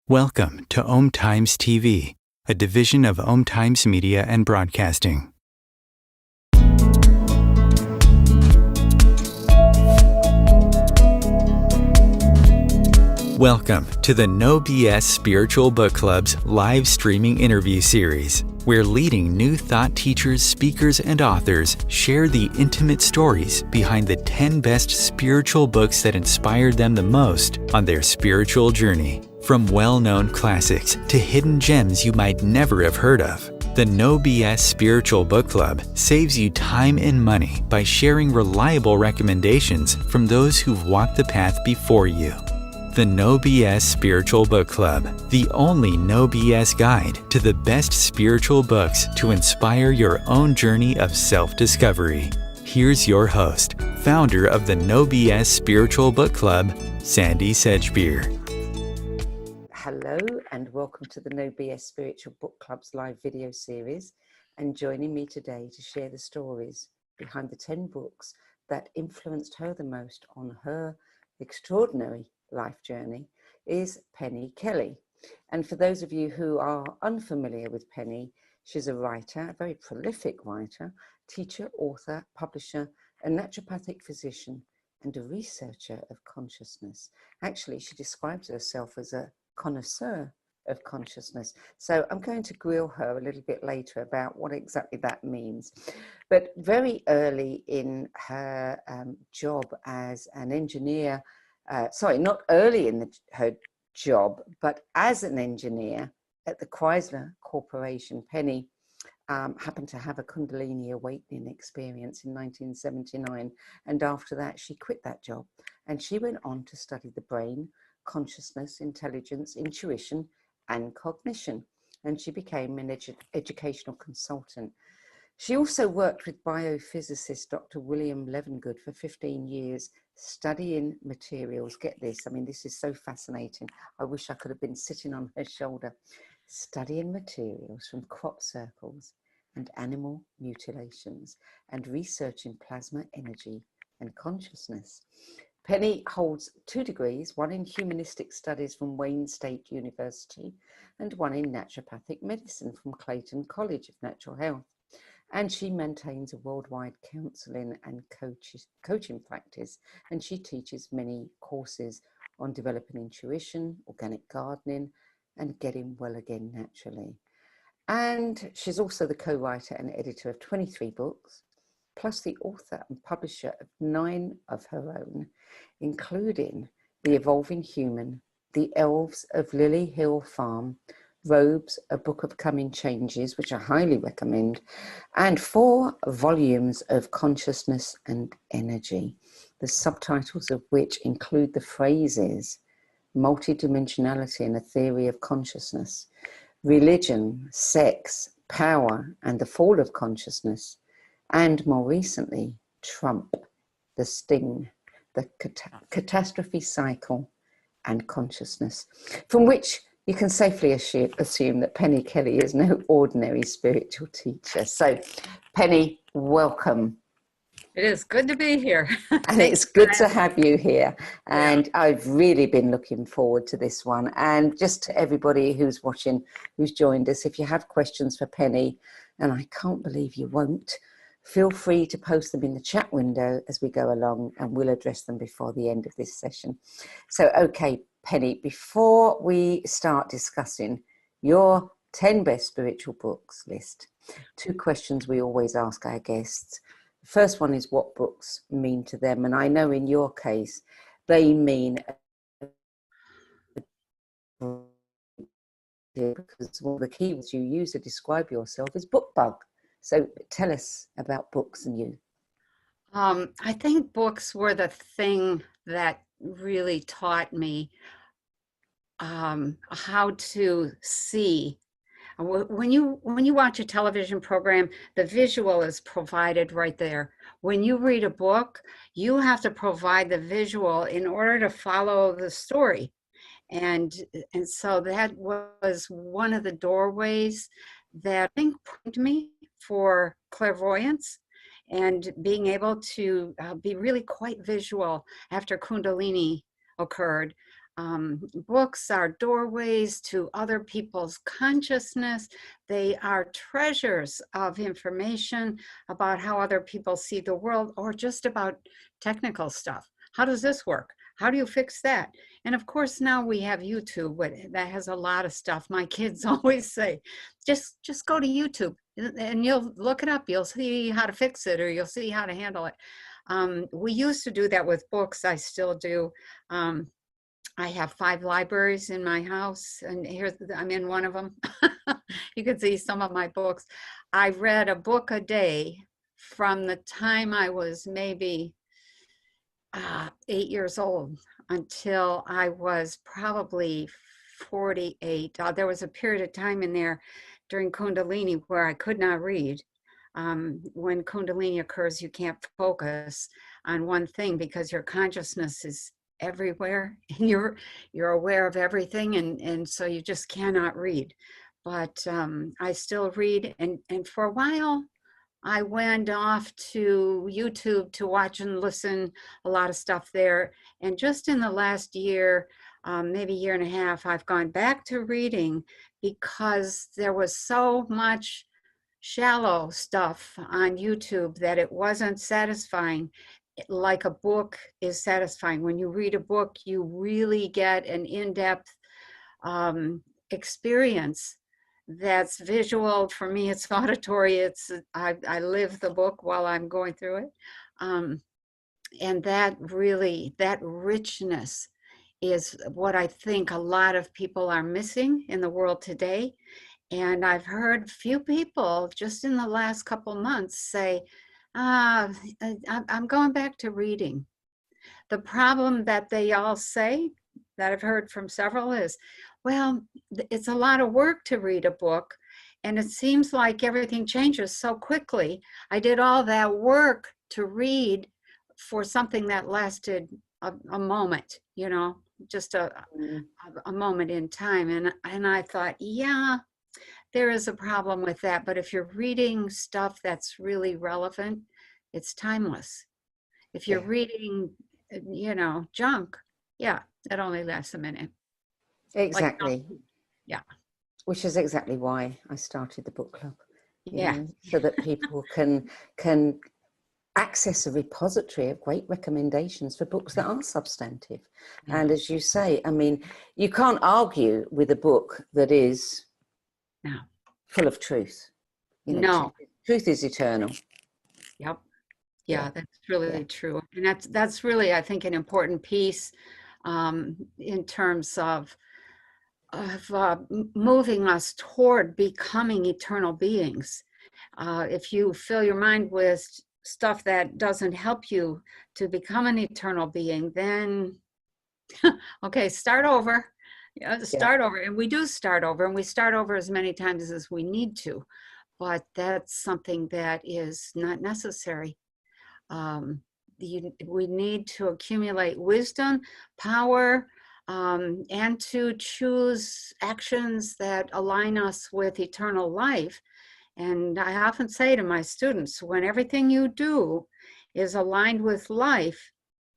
Welcome to Om Times TV, a division of Om Times Media and Broadcasting. Welcome to the No BS Spiritual Book Club's live streaming interview series, where leading new thought teachers, speakers, and authors share the intimate stories behind the 10 best spiritual books that inspired them the most on their spiritual journey. From well-known classics to hidden gems you might never have heard of, the No BS Spiritual Book Club saves you time and money by sharing reliable recommendations from those who've walked the path before you. The No BS Spiritual Book Club, the only No BS guide to the best spiritual books to inspire your own journey of self-discovery. Here's your host, founder of the No BS Spiritual Book Club, Sandie Sedgbeer. Hello and welcome to the No BS Spiritual Book Club's live video series, and joining me today to share the stories behind the 10 books that influenced her the most on her extraordinary life journey is Penny Kelly. And for those of you who are unfamiliar with Penny, she's a writer, a very prolific writer, teacher, author, publisher, a naturopathic physician, and a researcher of consciousness. Actually, she describes herself as a connoisseur of consciousness. So I'm going to grill her a little bit later about what exactly that means. But very early in her job as an engineer, not early in her job, but as an engineer at the Chrysler Corporation, Penny happened to have a Kundalini awakening experience in 1979. And after that, she quit that job and she went on to study the brain, consciousness, intelligence, intuition, and cognition. and she became an educational consultant. She also worked with biophysicist Dr. William Levengood for 15 years, studying materials. Get this, I mean, this is so fascinating. I wish I could have been sitting on her shoulder. Studying materials from crop circles and animal mutilations, and researching plasma energy and consciousness. Penny holds 2 degrees, one in humanistic studies from Wayne State University and one in naturopathic medicine from Clayton College of Natural Health. And she maintains a worldwide counseling and coaching practice, and she teaches many courses on developing intuition, organic gardening, and getting well again naturally. And she's also the co-writer and editor of 23 books, plus the author and publisher of 9 of her own, including The Evolving Human, The Elves of Lily Hill Farm, Robes, A Book of Coming Changes, which I highly recommend, and 4 volumes of Consciousness and Energy, the subtitles of which include the phrases Multidimensionality and a Theory of Consciousness, Religion, Sex, Power, and the Fall of Consciousness, and more recently, Trump, The Sting, the Catastrophe Cycle, and Consciousness, from which you can safely assume that Penny Kelly is no ordinary spiritual teacher. So, Penny, welcome. It is good to be here. And it's good to have you here. And yeah, I've really been looking forward to this one. And just to everybody who's watching, who's joined us, if you have questions for Penny, and I can't believe you won't, feel free to post them in the chat window as we go along, and we'll address them before the end of this session. So, okay, Penny, before we start discussing your 10 best spiritual books list, 2 questions we always ask our guests. The first one is what books mean to them. And I know in your case, they mean, because one of the keywords you use to describe yourself is book bug. So tell us about books and you. I think books were the thing that really taught me how to see. When you watch a television program, the visual is provided right there. When you read a book, you have to provide the visual in order to follow the story. And so that was one of the doorways that I think primed me for clairvoyance and being able to be really quite visual after Kundalini occurred. Books are doorways to other people's consciousness. They are treasures of information about how other people see the world, or just about technical stuff. How does this work? How do you fix that? And of course, now we have YouTube that has a lot of stuff. My kids always say, just go to YouTube and you'll look it up. You'll see how to fix it, or you'll see how to handle it. We used to do that with books. I still do. I have 5 libraries in my house, and I'm in one of them. You can see some of my books. I read a book a day from the time I was maybe 8 years old until I was probably 48. There was a period of time in there during Kundalini where I could not read. When Kundalini occurs, you can't focus on one thing because your consciousness is everywhere, and you're aware of everything, and so you just cannot read. But I still read, and for a while I went off to YouTube to watch and listen a lot of stuff there. And just in the last year, maybe year and a half, I've gone back to reading because there was so much shallow stuff on YouTube that it wasn't satisfying like a book is satisfying. When you read a book, you really get an in-depth experience that's visual. For me, it's auditory. I live the book while I'm going through it. And that richness is what I think a lot of people are missing in the world today. And I've heard few people just in the last couple months say, I'm going back to reading. The problem that they all say, that I've heard from several, is, well, it's a lot of work to read a book, and it seems like everything changes so quickly. I did all that work to read for something that lasted a moment, you know, just a moment in time. And I thought, yeah, there is a problem with that. But if you're reading stuff that's really relevant, it's timeless. If you're reading, you know, junk, yeah, that only lasts a minute. Exactly. Like, yeah. Which is exactly why I started the book club. Yeah. So that people can access a repository of great recommendations for books that are substantive. Yeah. And as you say, I mean, you can't argue with a book that is full of truth. You know, No. truth is eternal. Yep. Yeah, that's really true. And that's really, I think, an important piece in terms of moving us toward becoming eternal beings. If you fill your mind with stuff that doesn't help you to become an eternal being, then okay, start over. Start over. And we do start over, and we start over as many times as we need to. But that's something that is not necessary. We need to accumulate wisdom, power, and to choose actions that align us with eternal life. And I often say to my students, when everything you do is aligned with life,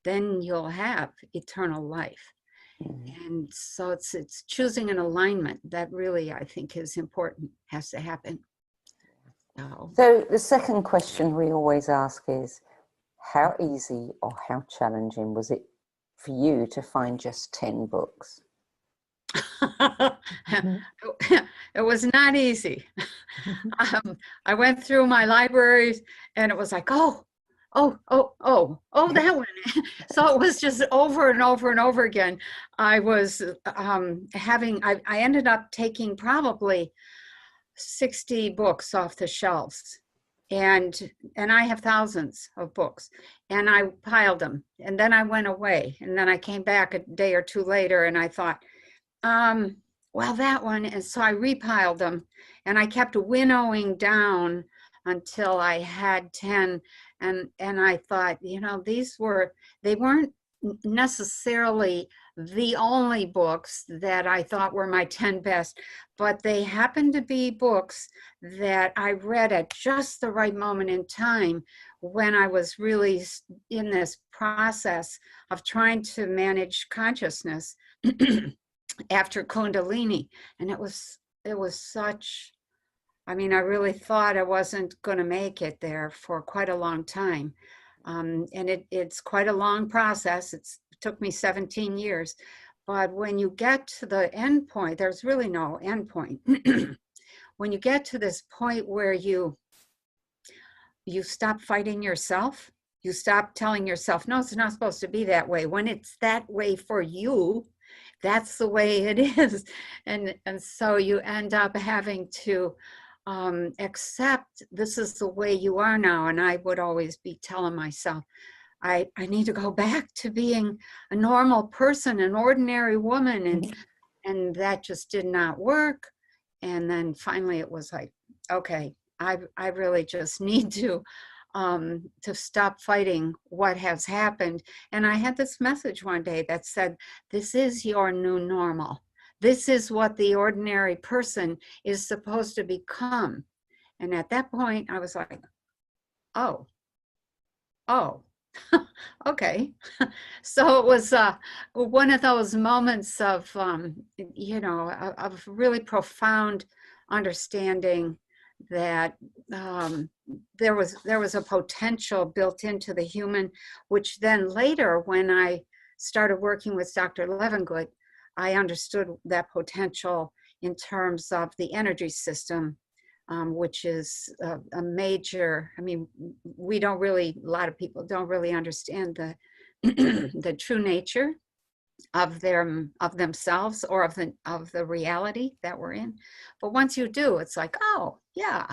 then you'll have eternal life. And so it's choosing an alignment that really, I think, is important, has to happen. So the second question we always ask is, how easy or how challenging was it for you to find just 10 books? It was not easy. I went through my libraries and it was like, oh, that one. So it was just over and over and over again. I was I ended up taking probably 60 books off the shelves. And I have thousands of books, and I piled them, and then I went away, and then I came back a day or two later and I thought, well, that one. And so I repiled them, and I kept winnowing down until I had 10. And I thought, you know, they weren't necessarily the only books that I thought were my 10 best, but they happened to be books that I read at just the right moment in time when I was really in this process of trying to manage consciousness after Kundalini. And it was such, I mean, I really thought I wasn't going to make it there for quite a long time. And it's quite a long process. It took me 17 years. But when you get to the end point, there's really no end point. When you get to this point where you stop fighting yourself, you stop telling yourself, no, it's not supposed to be that way. When it's that way for you, that's the way it is. And so you end up having to accept this is the way you are now. And I would always be telling myself, I need to go back to being a normal person, an ordinary woman. And that just did not work. And then finally it was like, okay, I really just need to stop fighting what has happened. And I had this message one day that said, this is your new normal. This is what the ordinary person is supposed to become. And at that point, I was like, oh, okay. So it was one of those moments of, you know, of really profound understanding that there was a potential built into the human, which then later, when I started working with Dr. Levengood, I understood that potential in terms of the energy system, which is a major, I mean, a lot of people don't really understand the the true nature of themselves or of the reality that we're in. But once you do, it's like, oh yeah,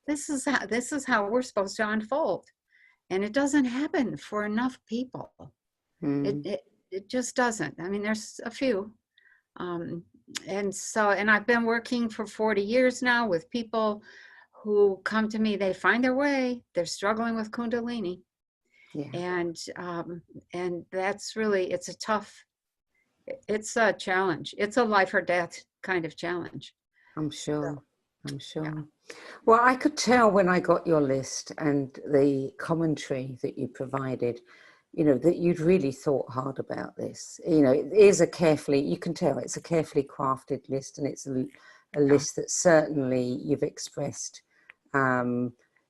this is how we're supposed to unfold. And it doesn't happen for enough people. It just doesn't. I mean, there's a few, I've been working for 40 years now with people who come to me, they find their way, they're struggling with Kundalini. Yeah. And that's really, it's a challenge. It's a life or death kind of challenge. I'm sure. So, I'm sure. yeah. Well, I could tell when I got your list and the commentary that you provided, you know, that you'd really thought hard about this. You know, it is you can tell it's a carefully crafted list, and it's a list that certainly you've expressed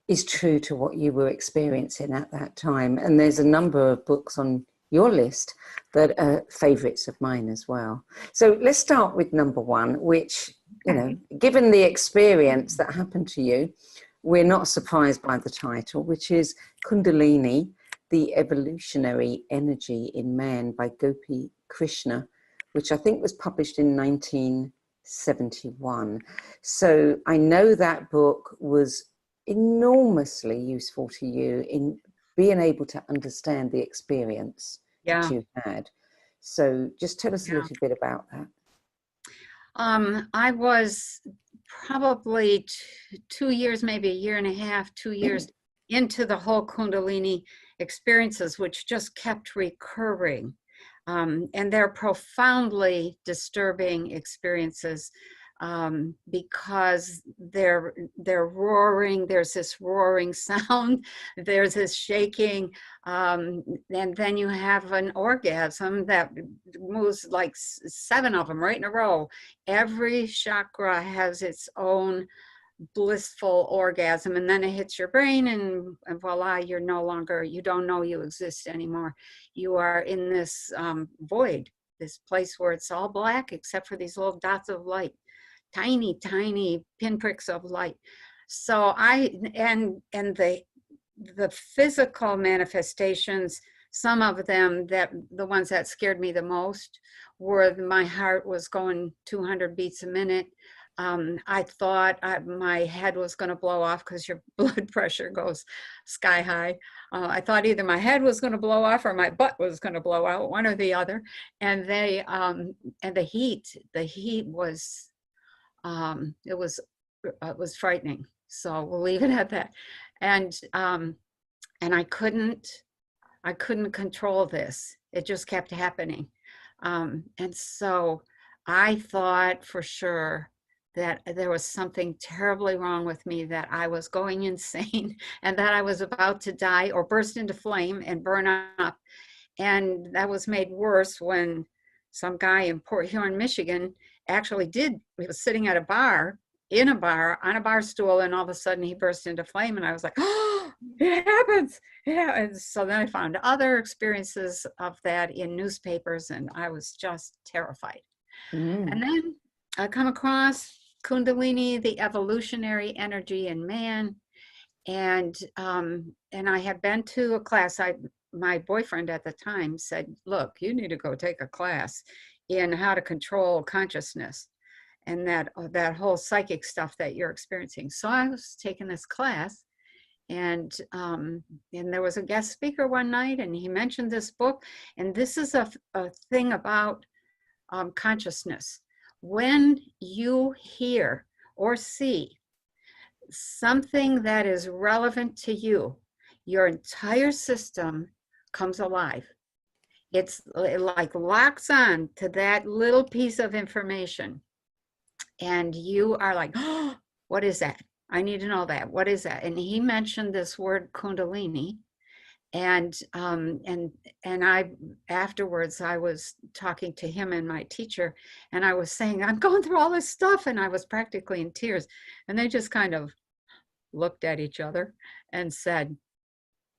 is true to what you were experiencing at that time. And there's a number of books on your list that are favorites of mine as well. So let's start with number one, which, you know, given the experience that happened to you, we're not surprised by the title, which is Kundalini, the Evolutionary Energy in Man by Gopi Krishna, which I think was published in 1971. So I know that book was enormously useful to you in being able to understand the experience that you had. So just tell us a little bit about that. I was probably 2 years, maybe a year and a half, 2 years into the whole Kundalini experiences, which just kept recurring. And they're profoundly disturbing experiences because they're roaring. There's this roaring sound. There's this shaking. And then you have an orgasm that moves like 7 of them right in a row. Every chakra has its own blissful orgasm, and then it hits your brain, and voila, you don't know you exist anymore. You are in this void, this place where it's all black except for these little dots of light, tiny pinpricks of light. So the physical manifestations, some of them, that the ones that scared me the most were my heart was going 200 beats a minute. I thought my head was going to blow off because your blood pressure goes sky high. I thought either my head was going to blow off or my butt was going to blow out, one or the other. And the heat was, it was frightening. So we'll leave it at that. And I couldn't control this. It just kept happening. And so I thought for sure that there was something terribly wrong with me, that I was going insane and that I was about to die or burst into flame and burn up. And that was made worse when some guy in Port Huron, Michigan he was sitting at a bar, on a bar stool, and all of a sudden he burst into flame, and I was like, oh, it happens. Yeah. And so then I found other experiences of that in newspapers, and I was just terrified. And then I come across Kundalini, the Evolutionary Energy in Man. And I had been to a class. My boyfriend at the time said, look, you need to go take a class in how to control consciousness and that whole psychic stuff that you're experiencing. So I was taking this class, and there was a guest speaker one night, and he mentioned this book. And this is a thing about consciousness. When you hear or see something that is relevant to you, your entire system comes alive. It like locks on to that little piece of information. And you are like, oh, what is that? I need to know that. What is that? And he mentioned this word Kundalini. And I, afterwards, I was talking to him and my teacher, and I was saying, I'm going through all this stuff, and I was practically in tears. And they just kind of looked at each other and said,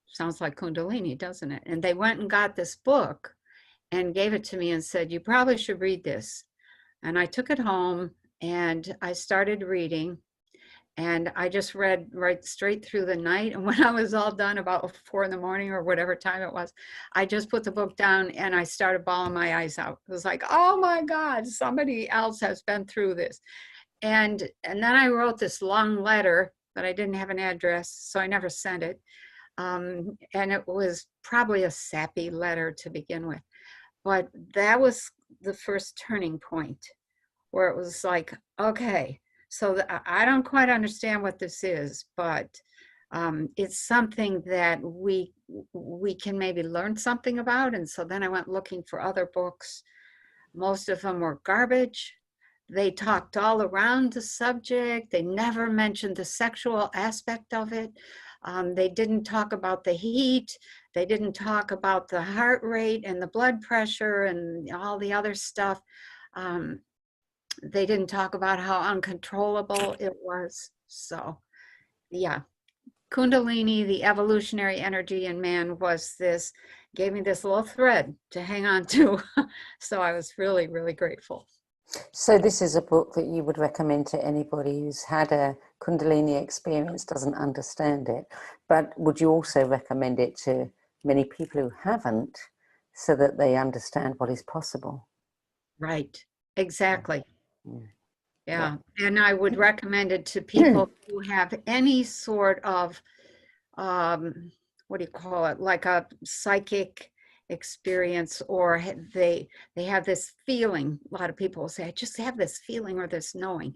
sounds like Kundalini, doesn't it? And they went and got this book and gave it to me and said, you probably should read this. And I took it home and I started reading. And I just read right straight through the night. And when I was all done, about 4 a.m. or whatever time it was, I just put the book down and I started bawling my eyes out. It was like, oh my God, somebody else has been through this. And then I wrote this long letter, but I didn't have an address, so I never sent it. And it was probably a sappy letter to begin with. But that was the first turning point, where it was like, okay, so I don't quite understand what this is, but it's something that we can maybe learn something about. And so then I went looking for other books. Most of them were garbage. They talked all around the subject. They never mentioned the sexual aspect of it. They didn't talk about the heat. They didn't talk about the heart rate and the blood pressure and all the other stuff. They didn't talk about how uncontrollable it was. So, yeah, Kundalini, the evolutionary energy in man, gave me this little thread to hang on to. So I was really, really grateful. So this is a book that you would recommend to anybody who's had a Kundalini experience, doesn't understand it, but would you also recommend it to many people who haven't, so that they understand what is possible? Right, exactly. Mm. Yeah, and I would recommend it to people who have any sort of, what do you call it, like a psychic experience, or they have this feeling. A lot of people will say, I just have this feeling or this knowing.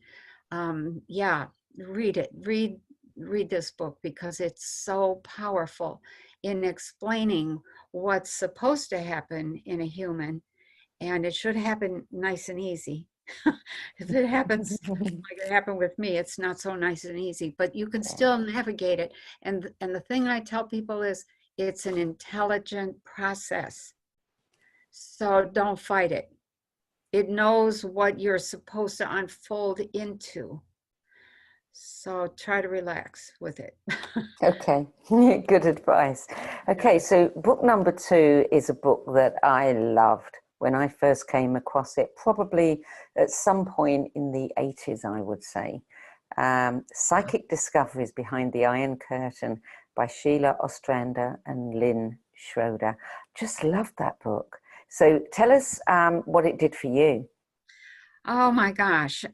Yeah, read it. Read this book, because it's so powerful in explaining what's supposed to happen in a human, and it should happen nice and easy. If it happens like it happened with me, it's not so nice and easy, but you can still navigate it. And the thing I tell people is, it's an intelligent process. So don't fight it. It knows what you're supposed to unfold into. So try to relax with it. Okay, good advice. Okay, so book number 2 is a book that I loved when I first came across it, probably at some point in the 80s, I would say. Psychic Discoveries Behind the Iron Curtain by Sheila Ostrander and Lynn Schroeder. Just loved that book. So tell us what it did for you. Oh my gosh.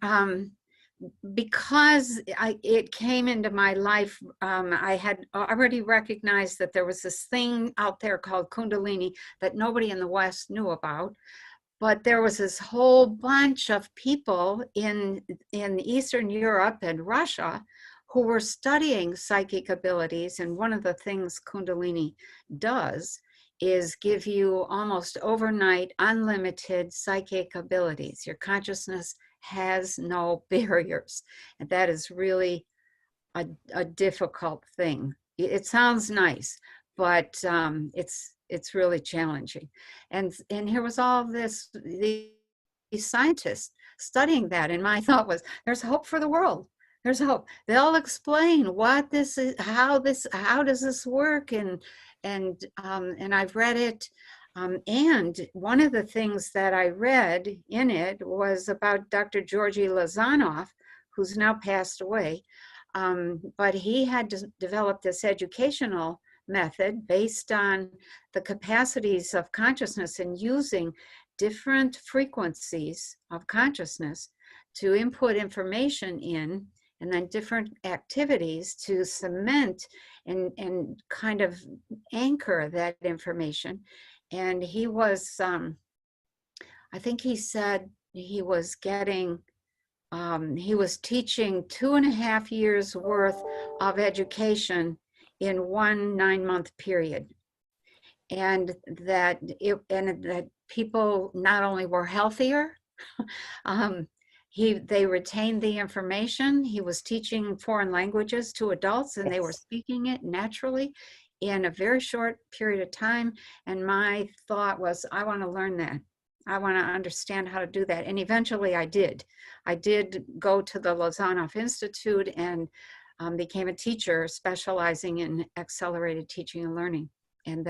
Because it came into my life, I had already recognized that there was this thing out there called Kundalini that nobody in the West knew about. But there was this whole bunch of people in Eastern Europe and Russia who were studying psychic abilities. And one of the things Kundalini does is give you almost overnight, unlimited psychic abilities. Your consciousness has no barriers. And that is really a difficult thing. It sounds nice, but it's really challenging. And here was all these scientists studying that, and my thought was, there's hope for the world. There's hope. They'll explain what this is, how does this work, and I've read it. And one of the things that I read in it was about Dr. Georgy Lazanov, who's now passed away. But he had developed this educational method based on the capacities of consciousness and using different frequencies of consciousness to input information in, and then different activities to cement and kind of anchor that information. And he was, I think he said he was getting, he was teaching 2.5 years worth of education in one 9-month period. And that people not only were healthier, they retained the information. He was teaching foreign languages to adults, and they were speaking it naturally in a very short period of time. And my thought was, I want to learn that. I want to understand how to do that. And eventually I did. I did go to the Lozanov Institute and became a teacher specializing in accelerated teaching and learning. And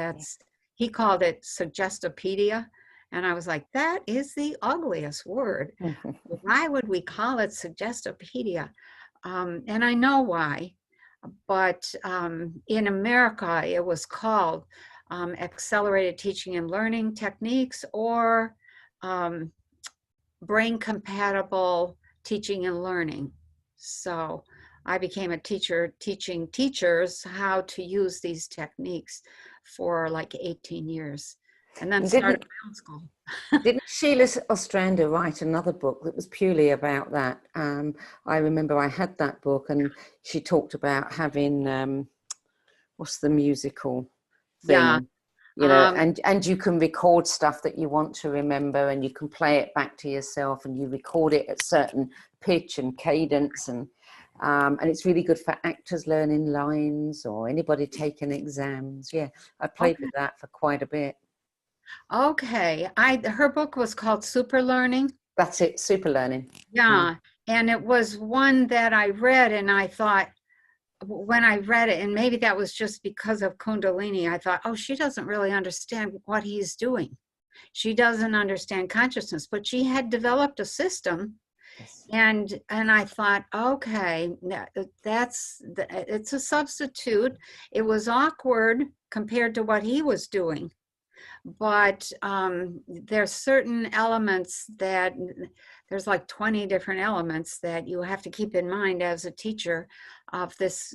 he called it Suggestopedia. And I was like, that is the ugliest word. Why would we call it Suggestopedia? And I know why, but in America, it was called Accelerated Teaching and Learning Techniques, or Brain Compatible Teaching and Learning. So I became a teacher teaching teachers how to use these techniques for like 18 years. and then And started my own school. didn't Sheila Ostrander write another book that was purely about that? I remember I had that book, and she talked about having, what's the musical Yeah. thing? You know, and you can record stuff that you want to remember, and you can play it back to yourself, and you record it at certain pitch and cadence, and it's really good for actors learning lines or anybody taking exams. Yeah, I played with that for quite a bit. Okay. Her book was called Super Learning. That's it, super learning. Yeah. And it was one that I read, and I thought, when I read it, and maybe that was just because of Kundalini, I thought, oh, she doesn't really understand what he's doing. She doesn't understand consciousness, but she had developed a system. Yes. And I thought, okay, it's a substitute. It was awkward compared to what he was doing, but there's certain elements that there's like 20 different elements that you have to keep in mind as a teacher of this,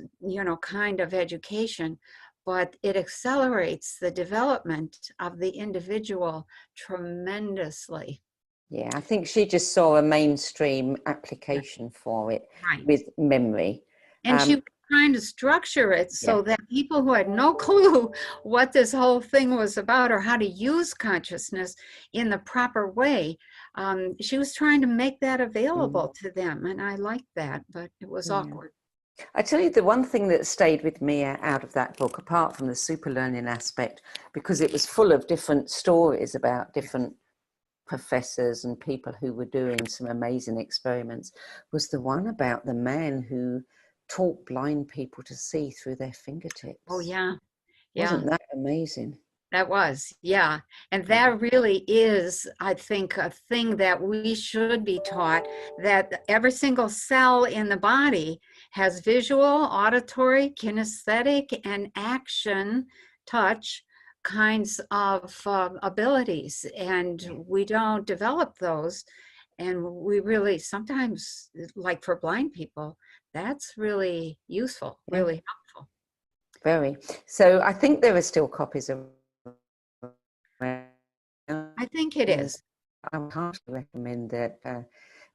kind of education. But it accelerates the development of the individual tremendously. Yeah, I think she just saw a mainstream application for it with memory. And she was trying to structure it so that people who had no clue what this whole thing was about or how to use consciousness in the proper way, she was trying to make that available to them. And I liked that, but it was awkward. I tell you, the one thing that stayed with me out of that book, apart from the super learning aspect, because it was full of different stories about different professors and people who were doing some amazing experiments, was the one about the man who taught blind people to see through their fingertips. Oh, yeah. Wasn't that amazing? That was, yeah. And that really is, I think, a thing that we should be taught, that every single cell in the body has visual, auditory, kinesthetic, and action, touch kinds of abilities. And we don't develop those. And we really sometimes, like for blind people, that's really useful, really helpful. Very. So I think there are still copies of. I think it is. I would heartily recommend that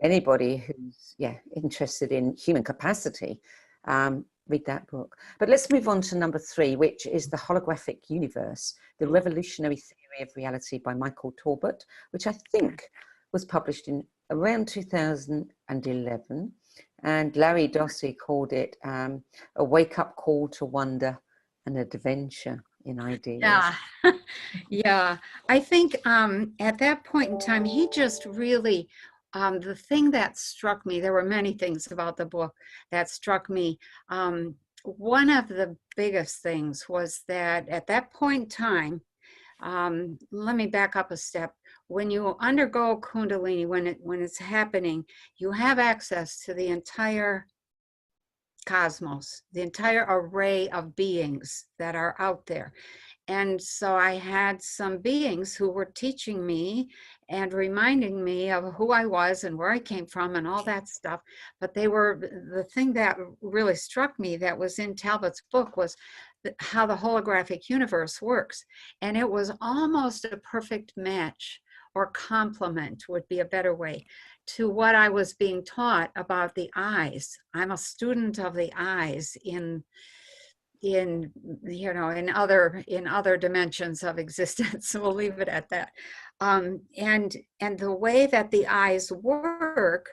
anybody who's interested in human capacity read that book. But let's move on to number 3, which is The Holographic Universe, The Revolutionary Theory of Reality by Michael Talbot, which I think was published in around 2011. And Larry Dossey called it a wake-up call to wonder and adventure in ideas. Yeah, yeah. I think at that point in time, he just really, the thing that struck me, there were many things about the book that struck me. One of the biggest things was that at that point in time, let me back up a step. When you undergo Kundalini, when it's happening, you have access to the entire cosmos, the entire array of beings that are out there. And so I had some beings who were teaching me and reminding me of who I was and where I came from and all that stuff. But the thing that really struck me that was in Talbot's book was how the holographic universe works. And it was almost a perfect match, or complement would be a better way, to what I was being taught about the eyes. I'm a student of the eyes in other dimensions of existence. We'll leave it at that. And the way that the eyes work,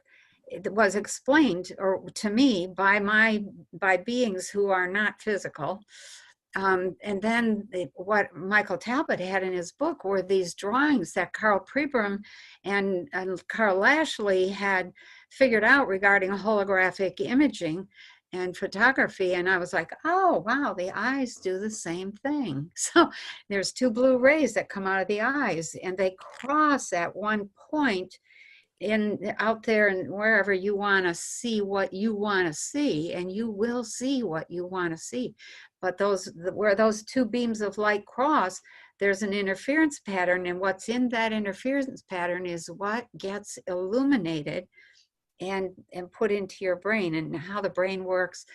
it was explained to me by beings who are not physical. And then what Michael Talbot had in his book were these drawings that Carl Pribram and Carl Lashley had figured out regarding holographic imaging and photography. And I was like, oh, wow, the eyes do the same thing. So there's 2 blue rays that come out of the eyes, and they cross at one point out there and wherever you want to see what you want to see, and you will see what you want to see. But where those 2 beams of light cross, there's an interference pattern, and what's in that interference pattern is what gets illuminated and put into your brain. And how the brain works,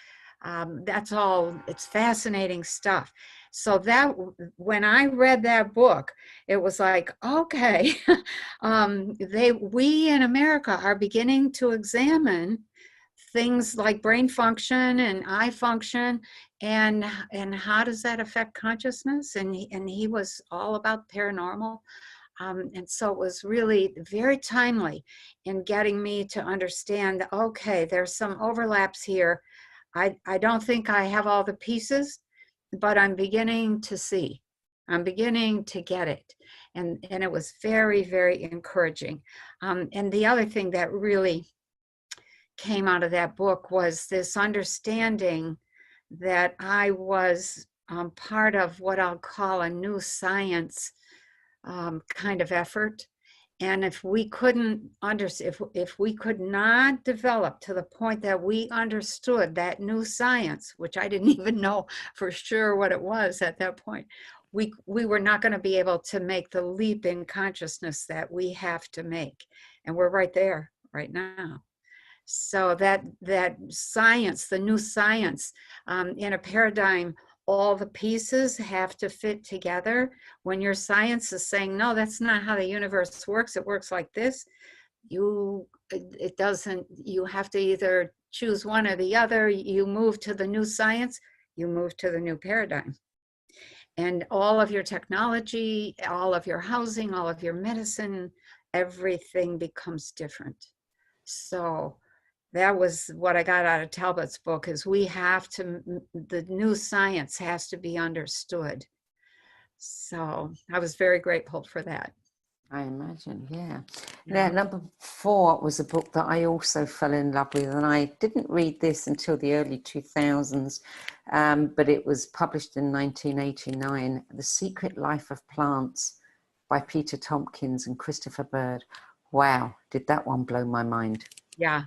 That's all, it's fascinating stuff. So that when I read that book, it was like, okay, we in America are beginning to examine things like brain function and eye function, and how does that affect consciousness? And he was all about paranormal. And so it was really very timely in getting me to understand, okay, there's some overlaps here. I don't think I have all the pieces, but I'm beginning to see. I'm beginning to get it. And it was very, very encouraging. And the other thing that really came out of that book was this understanding that I was part of what I'll call a new science kind of effort. And if we couldn't understand, if we could not develop to the point that we understood that new science, which I didn't even know for sure what it was at that point, we were not going to be able to make the leap in consciousness that we have to make. And we're right there right now. So that science, the new science, in a paradigm, all the pieces have to fit together. When your science is saying, no, that's not how the universe works, it works like this, it doesn't, you have to either choose one or the other. You move to the new science, you move to the new paradigm. And all of your technology, all of your housing, all of your medicine, everything becomes different. So that was what I got out of Talbot's book, is we have to, the new science has to be understood. So I was very grateful for that. I imagine, yeah. Now, number 4 was a book that I also fell in love with, and I didn't read this until the early 2000s, but it was published in 1989, The Secret Life of Plants by Peter Tompkins and Christopher Bird. Wow, did that one blow my mind. Yeah.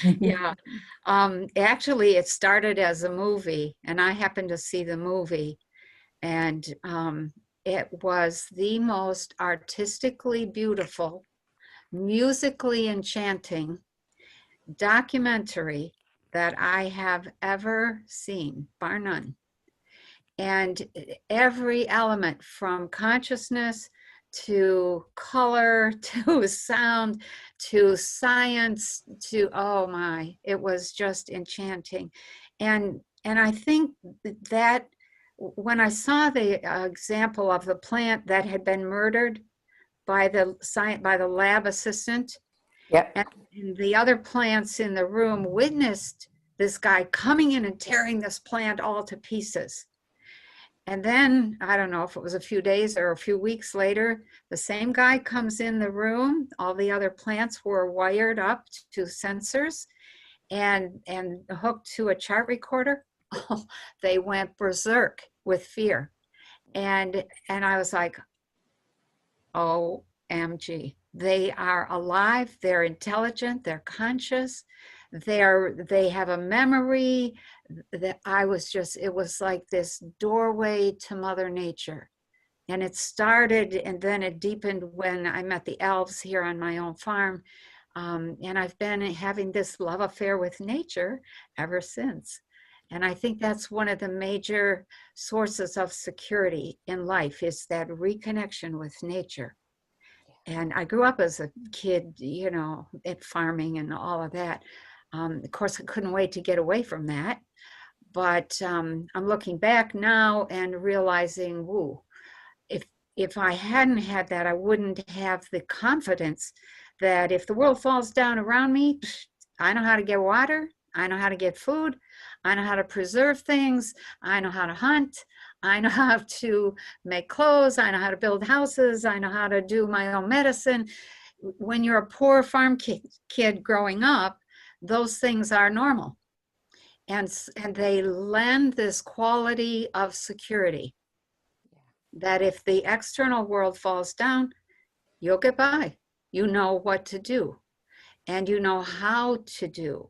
Yeah. Actually, it started as a movie, and I happened to see the movie, and it was the most artistically beautiful, musically enchanting documentary that I have ever seen, bar none. And every element, from consciousness to color to sound to science to, oh my, it was just enchanting. And I think that when I saw the example of the plant that had been murdered by the lab assistant, Yep. and the other plants in the room witnessed this guy coming in and tearing this plant all to pieces. And then, I don't know if it was a few days or a few weeks later, the same guy comes in the room. All the other plants were wired up to sensors and hooked to a chart recorder. They went berserk with fear. And I was like, OMG. They are alive, they're intelligent, they're conscious, they have a memory. That it was like this doorway to Mother Nature. And it started and then it deepened when I met the elves here on my own farm. And I've been having this love affair with nature ever since. And I think that's one of the major sources of security in life, is that reconnection with nature. And I grew up as a kid, you know, at farming and all of that. Of course, I couldn't wait to get away from that. But I'm looking back now and realizing, woo, if I hadn't had that, I wouldn't have the confidence that if the world falls down around me, I know how to get water, I know how to get food, I know how to preserve things, I know how to hunt, I know how to make clothes, I know how to build houses, I know how to do my own medicine. When you're a poor farm kid growing up, those things are normal. And they lend this quality of security that if the external world falls down, you'll get by. You know what to do, and you know how to do.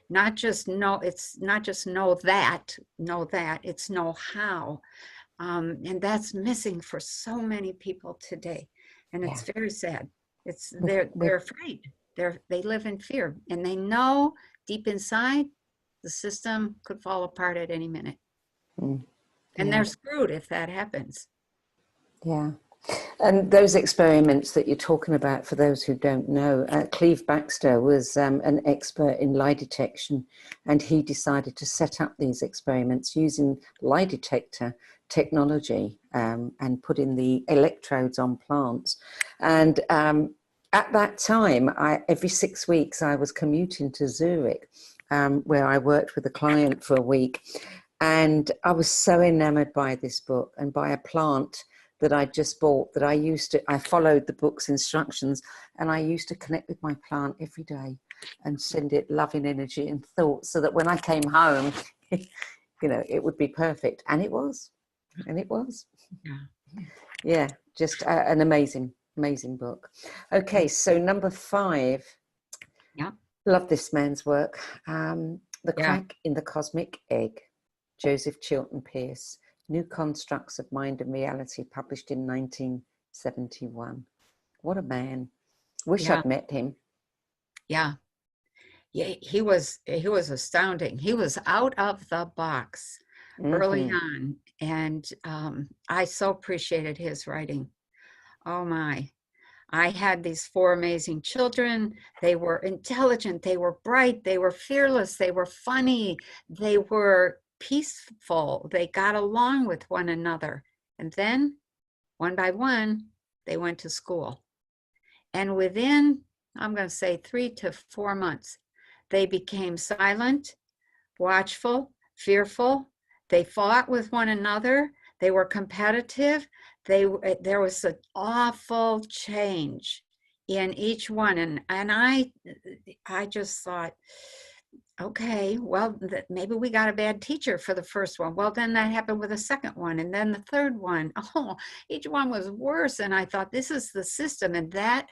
Not just know, it's not just know that, it's know how. And that's missing for so many people today. And it's very sad. They're afraid. They live in fear, and they know deep inside the system could fall apart at any minute. Mm. And Yeah. they're screwed if that happens. Yeah. And those experiments that you're talking about, for those who don't know, Cleve Baxter was an expert in lie detection, and he decided to set up these experiments using lie detector technology and putting the electrodes on plants. And at that time, every 6 weeks, I was commuting to Zurich, where I worked with a client for a week. And I was so enamored by this book and by a plant that I just bought, that I followed the book's instructions, and I used to connect with my plant every day and send it loving energy and thoughts, so that when I came home, it would be perfect. And it was. Yeah. Yeah, just an amazing, amazing book. Okay, so number 5. Yeah. Love this man's work. The Yeah. Crack in the Cosmic Egg, Joseph Chilton Pearce. New Constructs of Mind and Reality, published in 1971. What a man. Wish Yeah. I'd met him. Yeah. Yeah, he was astounding. He was out of the box early on, and I so appreciated his writing. Oh my. I had these 4 amazing children. They were intelligent, they were bright, they were fearless, they were funny, they were peaceful, they got along with one another. And then, one by one, they went to school. And within, I'm going to say 3 to 4 months, they became silent, watchful, fearful. They fought with one another. They were competitive. There was an awful change in each one. And I just thought, okay, well, maybe we got a bad teacher for the first one. Well, then that happened with the second one, and then the third one. Oh, each one was worse. And I thought, this is the system. And that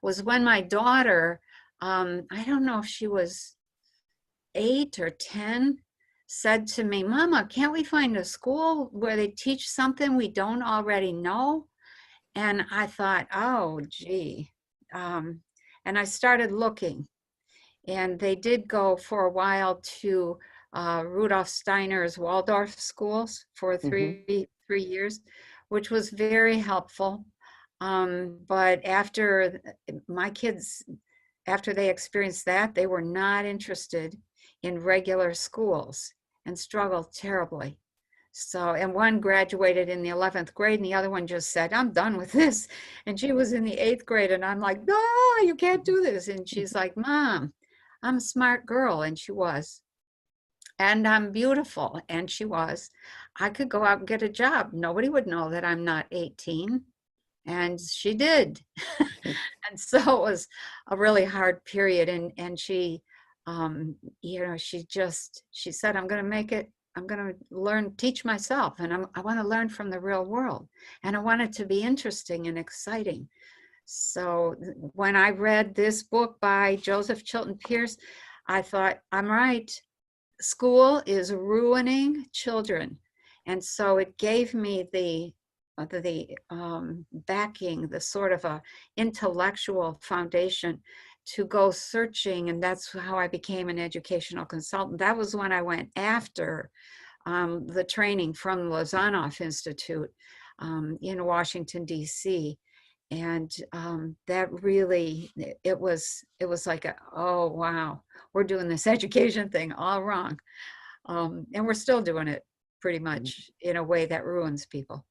was when my daughter, I don't know if she was 8 or 10, said to me, Mama, can't we find a school where they teach something we don't already know? And I thought, oh, gee. And I started looking. And they did go for a while to Rudolf Steiner's Waldorf schools for three years, which was very helpful. But after my kids, after they experienced that, they were not interested in regular schools and struggled terribly. So, and one graduated in the 11th grade, and the other one just said, I'm done with this. And she was in the 8th grade, and I'm like, no, you can't do this. And she's like, Mom, I'm a smart girl. And she was. And I'm beautiful. And she was. I could go out and get a job. Nobody would know that I'm not 18. And she did. And so it was a really hard period. And she, she said, I'm going to make it. I'm going to teach myself, and I want to learn from the real world, and I want it to be interesting and exciting. So when I read this book by Joseph Chilton Pearce, I thought, I'm right. School is ruining children. And so it gave me the backing, the sort of a intellectual foundation to go searching. And that's how I became an educational consultant. That was when I went after the training from the Lozanoff Institute in Washington, D.C. And that really, it was like, oh, wow, we're doing this education thing all wrong. And we're still doing it pretty much in a way that ruins people.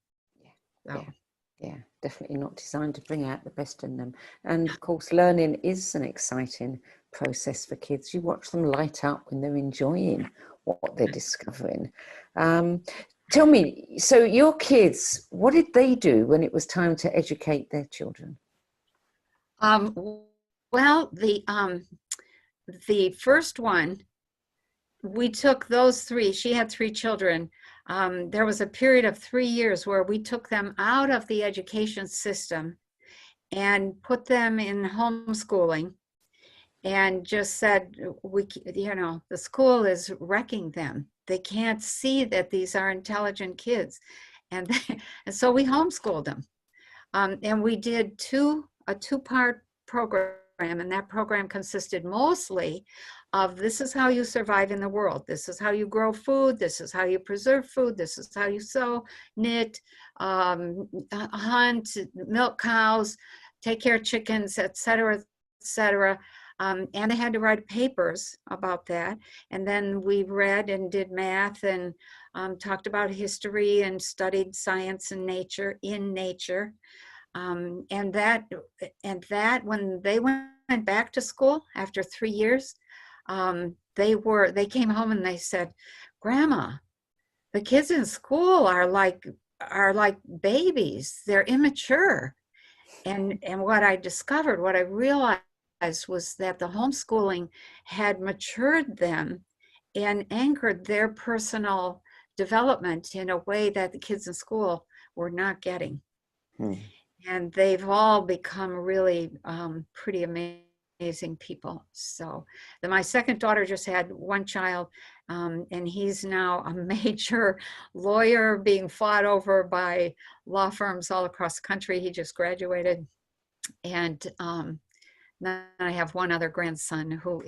Yeah, definitely not designed to bring out the best in them. And of course, learning is an exciting process for kids. You watch them light up when they're enjoying what they're discovering. Tell me, so your kids, what did they do when it was time to educate their children? Well, the first one, we took those 3. She had 3 children. There was a period of 3 years where we took them out of the education system and put them in homeschooling, and just said, the school is wrecking them. They can't see that these are intelligent kids. And so we homeschooled them. And we did a 2-part program and that program consisted mostly of this is how you survive in the world. This is how you grow food. This is how you preserve food. This is how you sew, knit, hunt, milk cows, take care of chickens, et cetera, et cetera. And they had to write papers about that. And then we read and did math and talked about history and studied science and nature in nature. And that when they went back to school after 3 years, they came home and they said, "Grandma, the kids in school are like babies. They're immature." And what I discovered, what I realized was that the homeschooling had matured them and anchored their personal development in a way that the kids in school were not getting. And they've all become really pretty amazing people. So my second daughter just had one child, and he's now a major lawyer being fought over by law firms all across the country. He just graduated. And then I have one other grandson who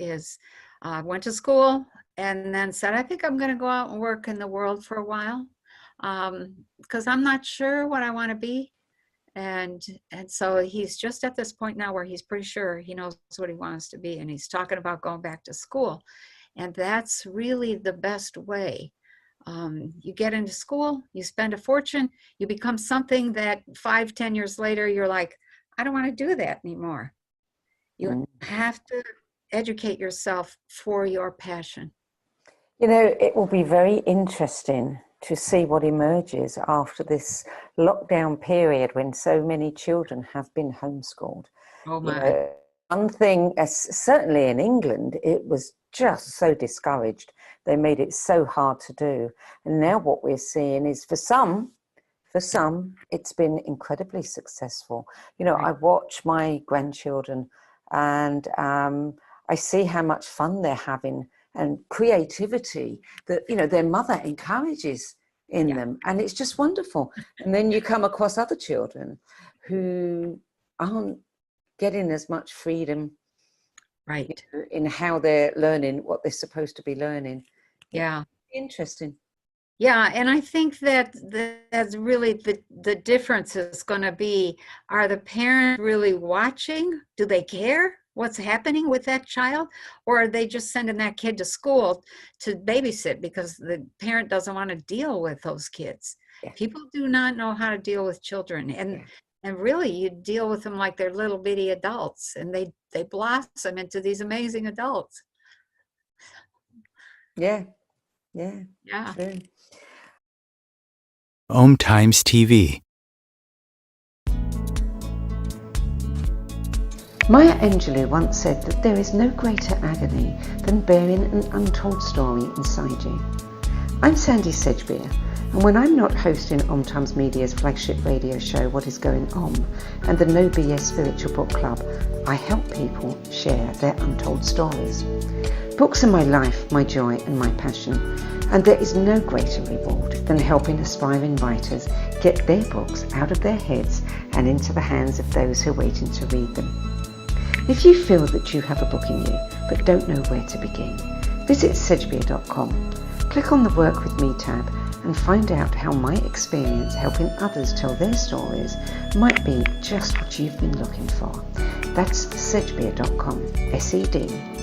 went to school and then said, "I think I'm going to go out and work in the world for a while because I'm not sure what I want to be." And so he's just at this point now where he's pretty sure he knows what he wants to be, and he's talking about going back to school. And that's really the best way. You get into school, you spend a fortune, you become something that 5-10 years later, you're like, "I don't want to do that anymore." You have to educate yourself for your passion. You know, it will be very interesting to see what emerges after this lockdown period when so many children have been homeschooled. Oh my. You know, one thing, certainly in England, it was just so discouraged. They made it so hard to do. And now what we're seeing is for some, it's been incredibly successful. You know, I watch my grandchildren and I see how much fun they're having and creativity that, you know, their mother encourages in them. And it's just wonderful. And then you come across other children who aren't getting as much freedom in how they're learning what they're supposed to be learning. Yeah. Interesting. Yeah, and I think that's really the difference is going to be, are the parents really watching? Do they care what's happening with that child? Or are they just sending that kid to school to babysit because the parent doesn't want to deal with those kids? Yeah. People do not know how to deal with children. And really, you deal with them like they're little bitty adults, and they blossom into these amazing adults. Yeah. True. Om Times TV. Maya Angelou once said that there is no greater agony than bearing an untold story inside you. I'm Sandie Sedgbeer, and when I'm not hosting Om Times Media's flagship radio show What Is Going On and the No BS Spiritual Book Club, I help people share their untold stories. Books are my life, my joy and my passion, and there is no greater reward than helping aspiring writers get their books out of their heads and into the hands of those who are waiting to read them. If you feel that you have a book in you but don't know where to begin, visit sedgbeer.com, click on the Work With Me tab and find out how my experience helping others tell their stories might be just what you've been looking for. That's sedgbeer.com, sedgbeer.com.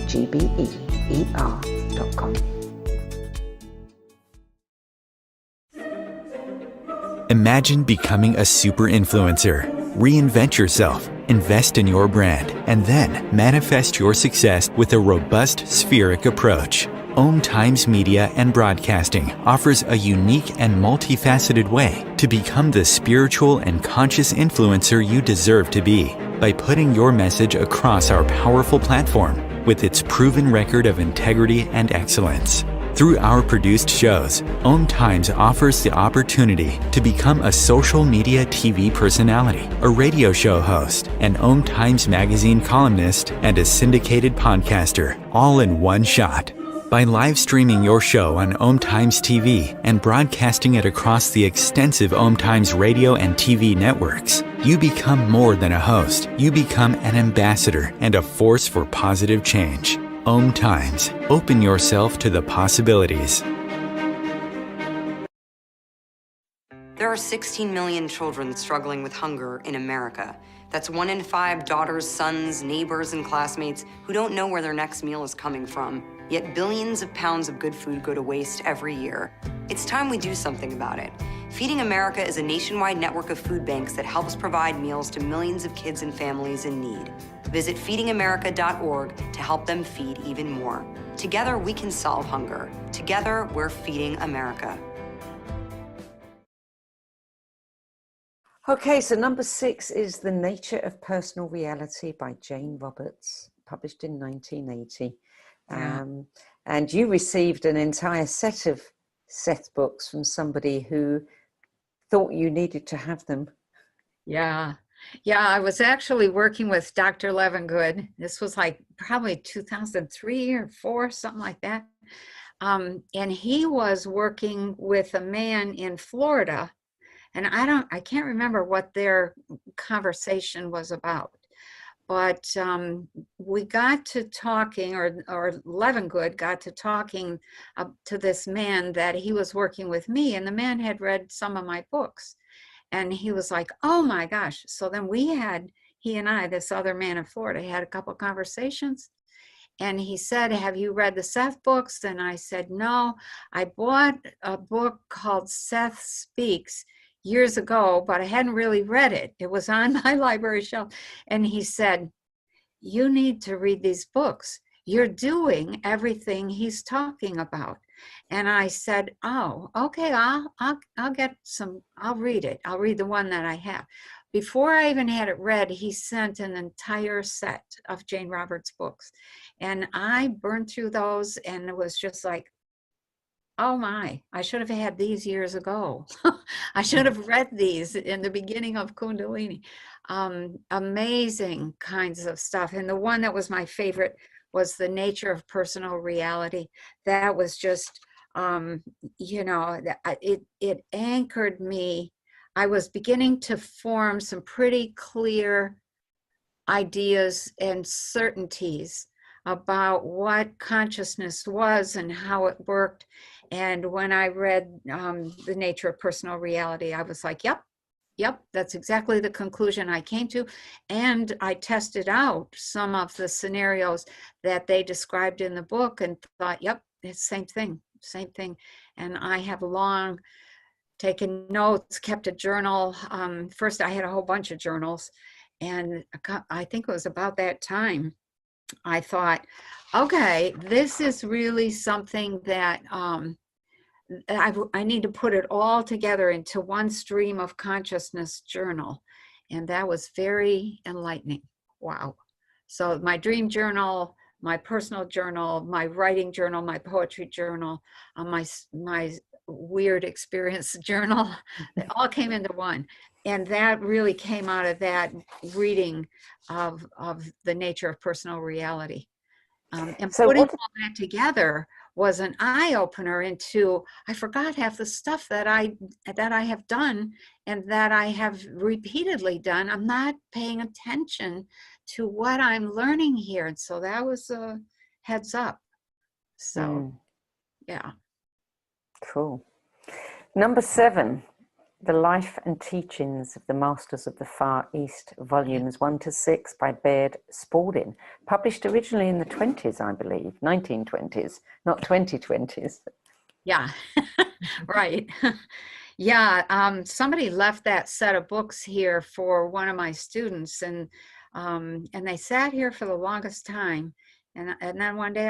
Imagine becoming a super influencer. Reinvent yourself, invest in your brand, and then manifest your success with a robust spheric approach. Om Times Media and Broadcasting offers a unique and multifaceted way to become the spiritual and conscious influencer you deserve to be by putting your message across our powerful platform with its proven record of integrity and excellence. Through our produced shows, Om Times offers the opportunity to become a social media TV personality, a radio show host, an Om Times magazine columnist, and a syndicated podcaster, all in one shot. By live streaming your show on Om Times TV and broadcasting it across the extensive Om Times radio and TV networks, you become more than a host. You become an ambassador and a force for positive change. Om Times. Open yourself to the possibilities. There are 16 million children struggling with hunger in America. That's 1 in 5 daughters, sons, neighbors, and classmates who don't know where their next meal is coming from. Yet billions of pounds of good food go to waste every year. It's time we do something about it. Feeding America is a nationwide network of food banks that helps provide meals to millions of kids and families in need. Visit feedingamerica.org to help them feed even more. Together, we can solve hunger. Together, we're feeding America. Okay, so number 6 is The Nature of Personal Reality by Jane Roberts, published in 1980. Yeah. And you received an entire set of Seth books from somebody who thought you needed to have them. Yeah. Yeah, I was actually working with Dr. Levengood. This was like probably 2003 or 4, something like that. And he was working with a man in Florida. And I can't remember what their conversation was about, but we got to talking, or Levengood got to talking to this man that he was working with me, and the man had read some of my books, and he was like, "Oh my gosh!" So then he and I, this other man in Florida, had a couple of conversations. And he said, "Have you read the Seth books?" And I said, "No, I bought a book called Seth Speaks years ago, but I hadn't really read it. It was on my library shelf." And he said, "You need to read these books. You're doing everything he's talking about." And I said, "Oh, okay, I'll get some, I'll read it. I'll read the one that I have." Before I even had it read, he sent an entire set of Jane Roberts books. And I burned through those, and it was just like, oh my, I should have had these years ago. I should have read these in the beginning of Kundalini. Amazing kinds of stuff. And the one that was my favorite was The Nature of Personal Reality. That was just, it anchored me. I was beginning to form some pretty clear ideas and certainties about what consciousness was and how it worked. And when I read The Nature of Personal Reality, I was like, yep, that's exactly the conclusion I came to. And I tested out some of the scenarios that they described in the book and thought, yep, it's same thing. And I have long taken notes, kept a journal. First, I had a whole bunch of journals. And I think it was about that time I thought, okay, this is really something that I need to put it all together into one stream of consciousness journal. And that was very enlightening. Wow. So my dream journal, my personal journal, my writing journal, my poetry journal, my weird experience journal, they all came into one. And that really came out of that reading of The Nature of Personal Reality. And So putting all that together was an eye-opener into, I forgot half the stuff that I have done and that I have repeatedly done. I'm not paying attention to what I'm learning here. And so that was a heads up. So, yeah. Cool. Number 7, The Life and Teachings of the Masters of the Far East, volumes 1 to 6 by Baird Spalding, published originally in the 20s, I believe, 1920s, not 2020s. Yeah, right. Yeah, somebody left that set of books here for one of my students, and they sat here for the longest time. And then one day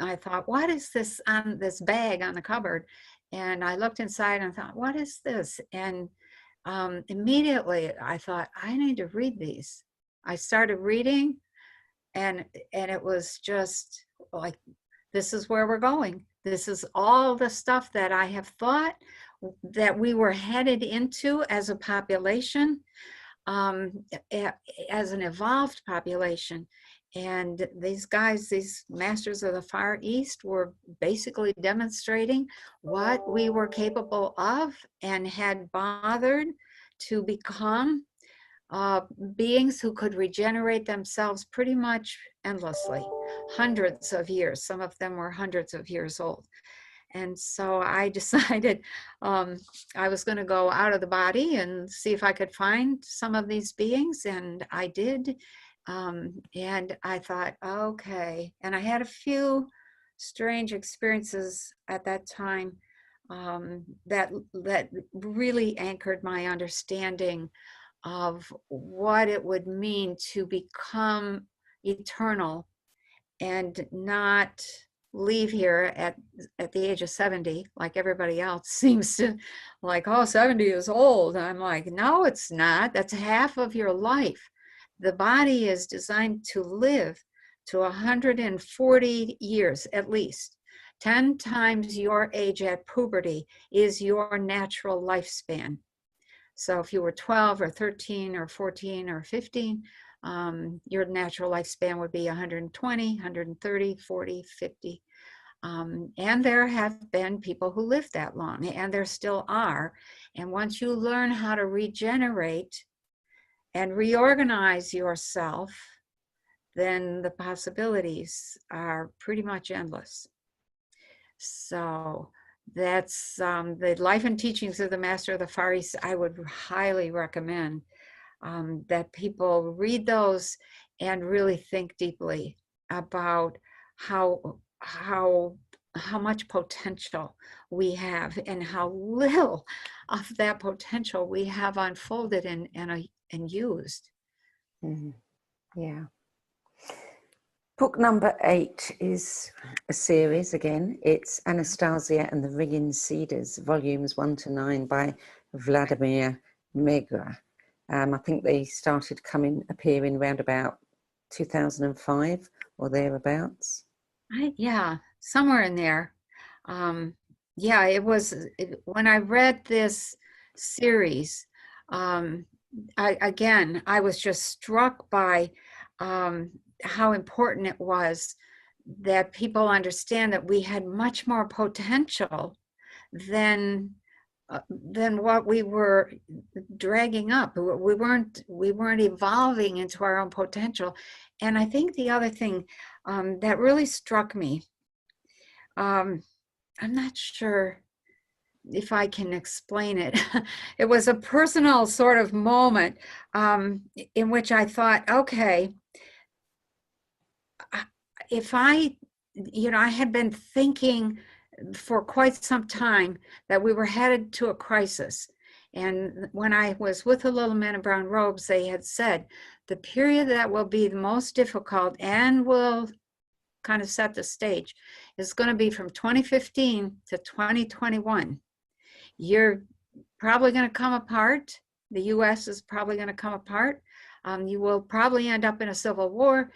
I thought, what is this on this bag on the cupboard? And I looked inside and thought, what is this? And immediately I thought, I need to read these. I started reading, and it was just like, this is where we're going. This is all the stuff that I have thought that we were headed into as a population, as an evolved population. And these guys, these masters of the Far East, were basically demonstrating what we were capable of and had bothered to become beings who could regenerate themselves pretty much endlessly, hundreds of years. Some of them were hundreds of years old. And so I decided I was going to go out of the body and see if I could find some of these beings, and I did. And I thought, okay. And I had a few strange experiences at that time that really anchored my understanding of what it would mean to become eternal and not leave here at the age of 70 like everybody else seems to, like, oh, 70 is old. I'm like, no, it's not. That's half of your life. The body is designed to live to 140 years at least. 10 times your age at puberty is your natural lifespan. So if you were 12 or 13 or 14 or 15, your natural lifespan would be 120, 130, 40, 50. And there have been people who lived that long, and there still are. And once you learn how to regenerate and reorganize yourself, then the possibilities are pretty much endless. So that's the Life and Teachings of the Master of the Far East. I would highly recommend that people read those and really think deeply about how much potential we have and how little of that potential we have unfolded and used. Mm, yeah. Book number 8 is a series again. It's Anastasia and the Ringing Cedars, volumes 1 to 9 by Vladimir Megra. I think they started appearing around about 2005 or thereabouts. Yeah, somewhere in there. Yeah, it was when I read this series. I was just struck by how important it was that people understand that we had much more potential than what we were dragging up. We weren't evolving into our own potential. And I think the other thing that really struck me, I'm not sure if I can explain it. It was a personal sort of moment in which I thought, okay, if I had been thinking for quite some time that we were headed to a crisis. And when I was with the little men in brown robes, they had said the period that will be the most difficult and will kind of set the stage is going to be from 2015 to 2021. You're probably going to come apart. The US is probably going to come apart. You will probably end up in a civil war.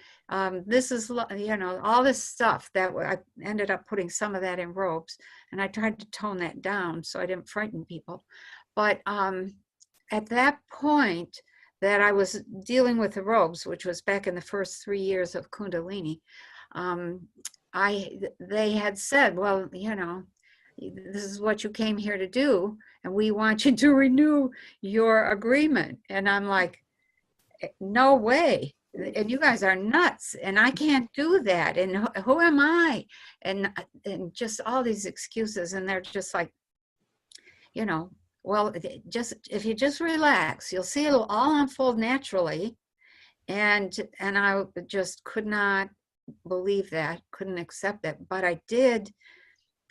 This is, all this stuff that I ended up putting some of that in robes, and I tried to tone that down so I didn't frighten people. But at that point that I was dealing with the robes, which was back in the first 3 years of Kundalini, they had said, well, this is what you came here to do, and we want you to renew your agreement. And I'm like, no way. And you guys are nuts, and I can't do that. And who am I? And just all these excuses. And they're just like, well, if you just relax, you'll see it'll all unfold naturally. And I just could not believe that, couldn't accept that. But I did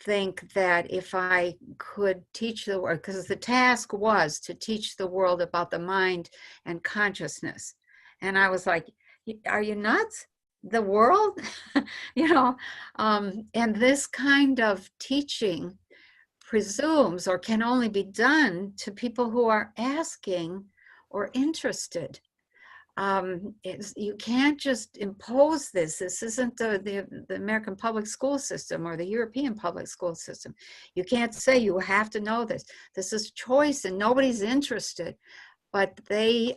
think that if I could teach the world, because the task was to teach the world about the mind and consciousness. And I was like, are you nuts? The world? And this kind of teaching presumes or can only be done to people who are asking or interested. You can't just impose this. This isn't the American public school system or the European public school system. You can't say you have to know this. This is choice and nobody's interested. but they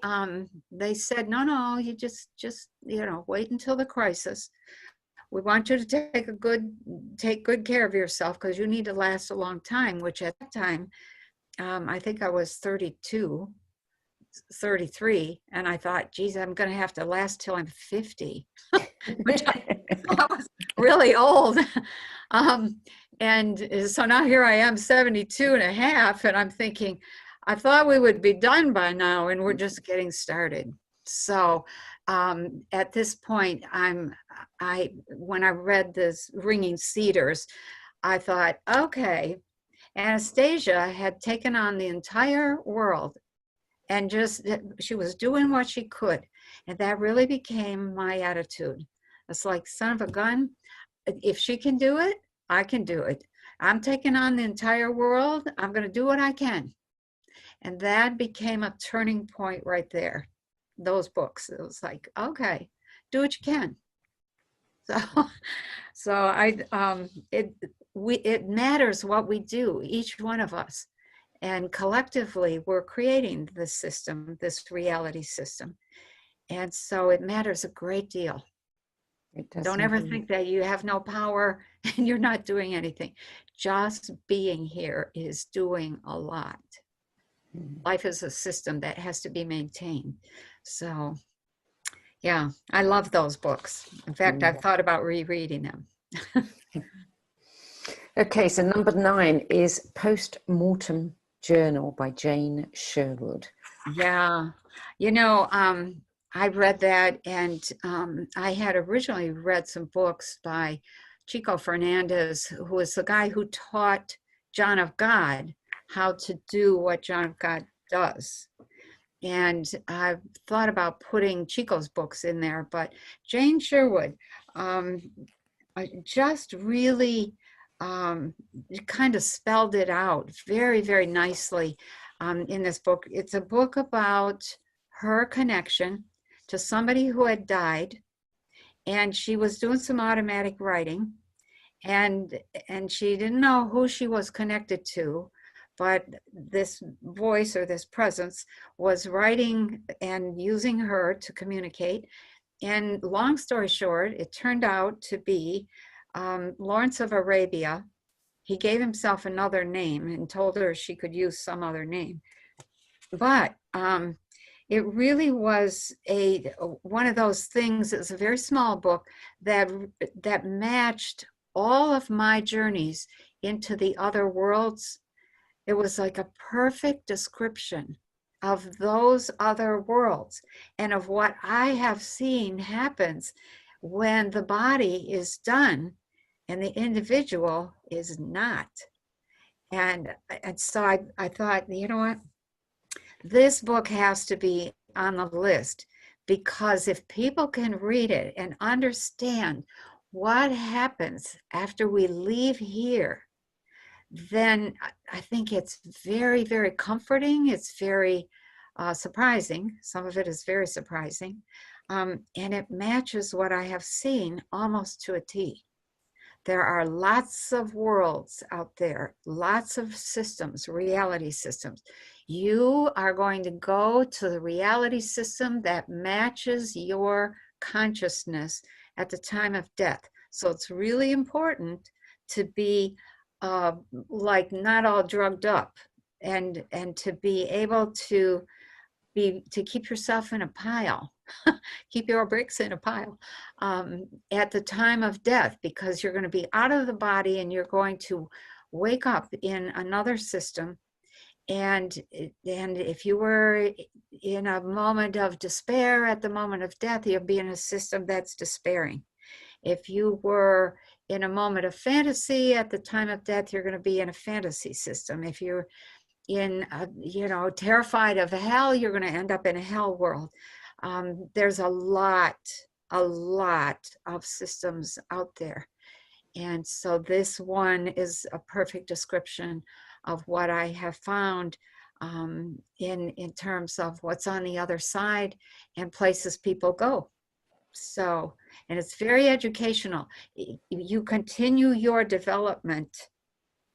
said, no, you just wait until the crisis. We want you to take good care of yourself, because you need to last a long time, which at that time, I think I was 32, 33, and I thought, geez, I'm going to have to last till I'm 50, which I was really old. And so now here I am, 72 and a half, and I'm thinking, I thought we would be done by now, and we're just getting started. So at this point, when I read this Ringing Cedars, I thought, okay, Anastasia had taken on the entire world, and she was doing what she could. And that really became my attitude. It's like, son of a gun, if she can do it, I can do it. I'm taking on the entire world. I'm going to do what I can. And that became a turning point right there. Those books, it was like, okay, do what you can. It matters what we do, each one of us. And collectively, we're creating this system, this reality system. And so it matters a great deal. Don't ever think that you have no power and you're not doing anything. Just being here is doing a lot. Life is a system that has to be maintained. So, yeah, I love those books. In fact, I've thought about rereading them. Okay, so number 9 is Post-Mortem Journal by Jane Sherwood. Yeah, I read that, and I had originally read some books by Chico Fernandez, who was the guy who taught John of God how to do what John of God does. And I've thought about putting Chico's books in there, but Jane Sherwood just really kind of spelled it out very, very nicely in this book. It's a book about her connection to somebody who had died, and she was doing some automatic writing, and she didn't know who she was connected to, but this voice or this presence was writing and using her to communicate. And long story short, it turned out to be Lawrence of Arabia. He gave himself another name and told her she could use some other name. But it really was one of those things. It was a very small book that matched all of my journeys into the other worlds. It was like a perfect description of those other worlds and of what I have seen happens when the body is done and the individual is not. And so I thought, you know what? This book has to be on the list, because if people can read it and understand what happens after we leave here, then I think it's very, very comforting. It's very surprising. Some of it is very surprising. And it matches what I have seen almost to a T. There are lots of worlds out there, lots of systems, reality systems. You are going to go to the reality system that matches your consciousness at the time of death. So it's really important to be like not all drugged up, and to be able to keep yourself in a pile, keep your bricks in a pile at the time of death, because you're going to be out of the body and you're going to wake up in another system. And if you were in a moment of despair at the moment of death, you'll be in a system that's despairing. If you were in a moment of fantasy at the time of death, you're going to be in a fantasy system. If you're in, terrified of hell, you're going to end up in a hell world. There's a lot of systems out there. And so this one is a perfect description of what I have found in terms of what's on the other side and places people go. So, and it's very educational. You continue your development,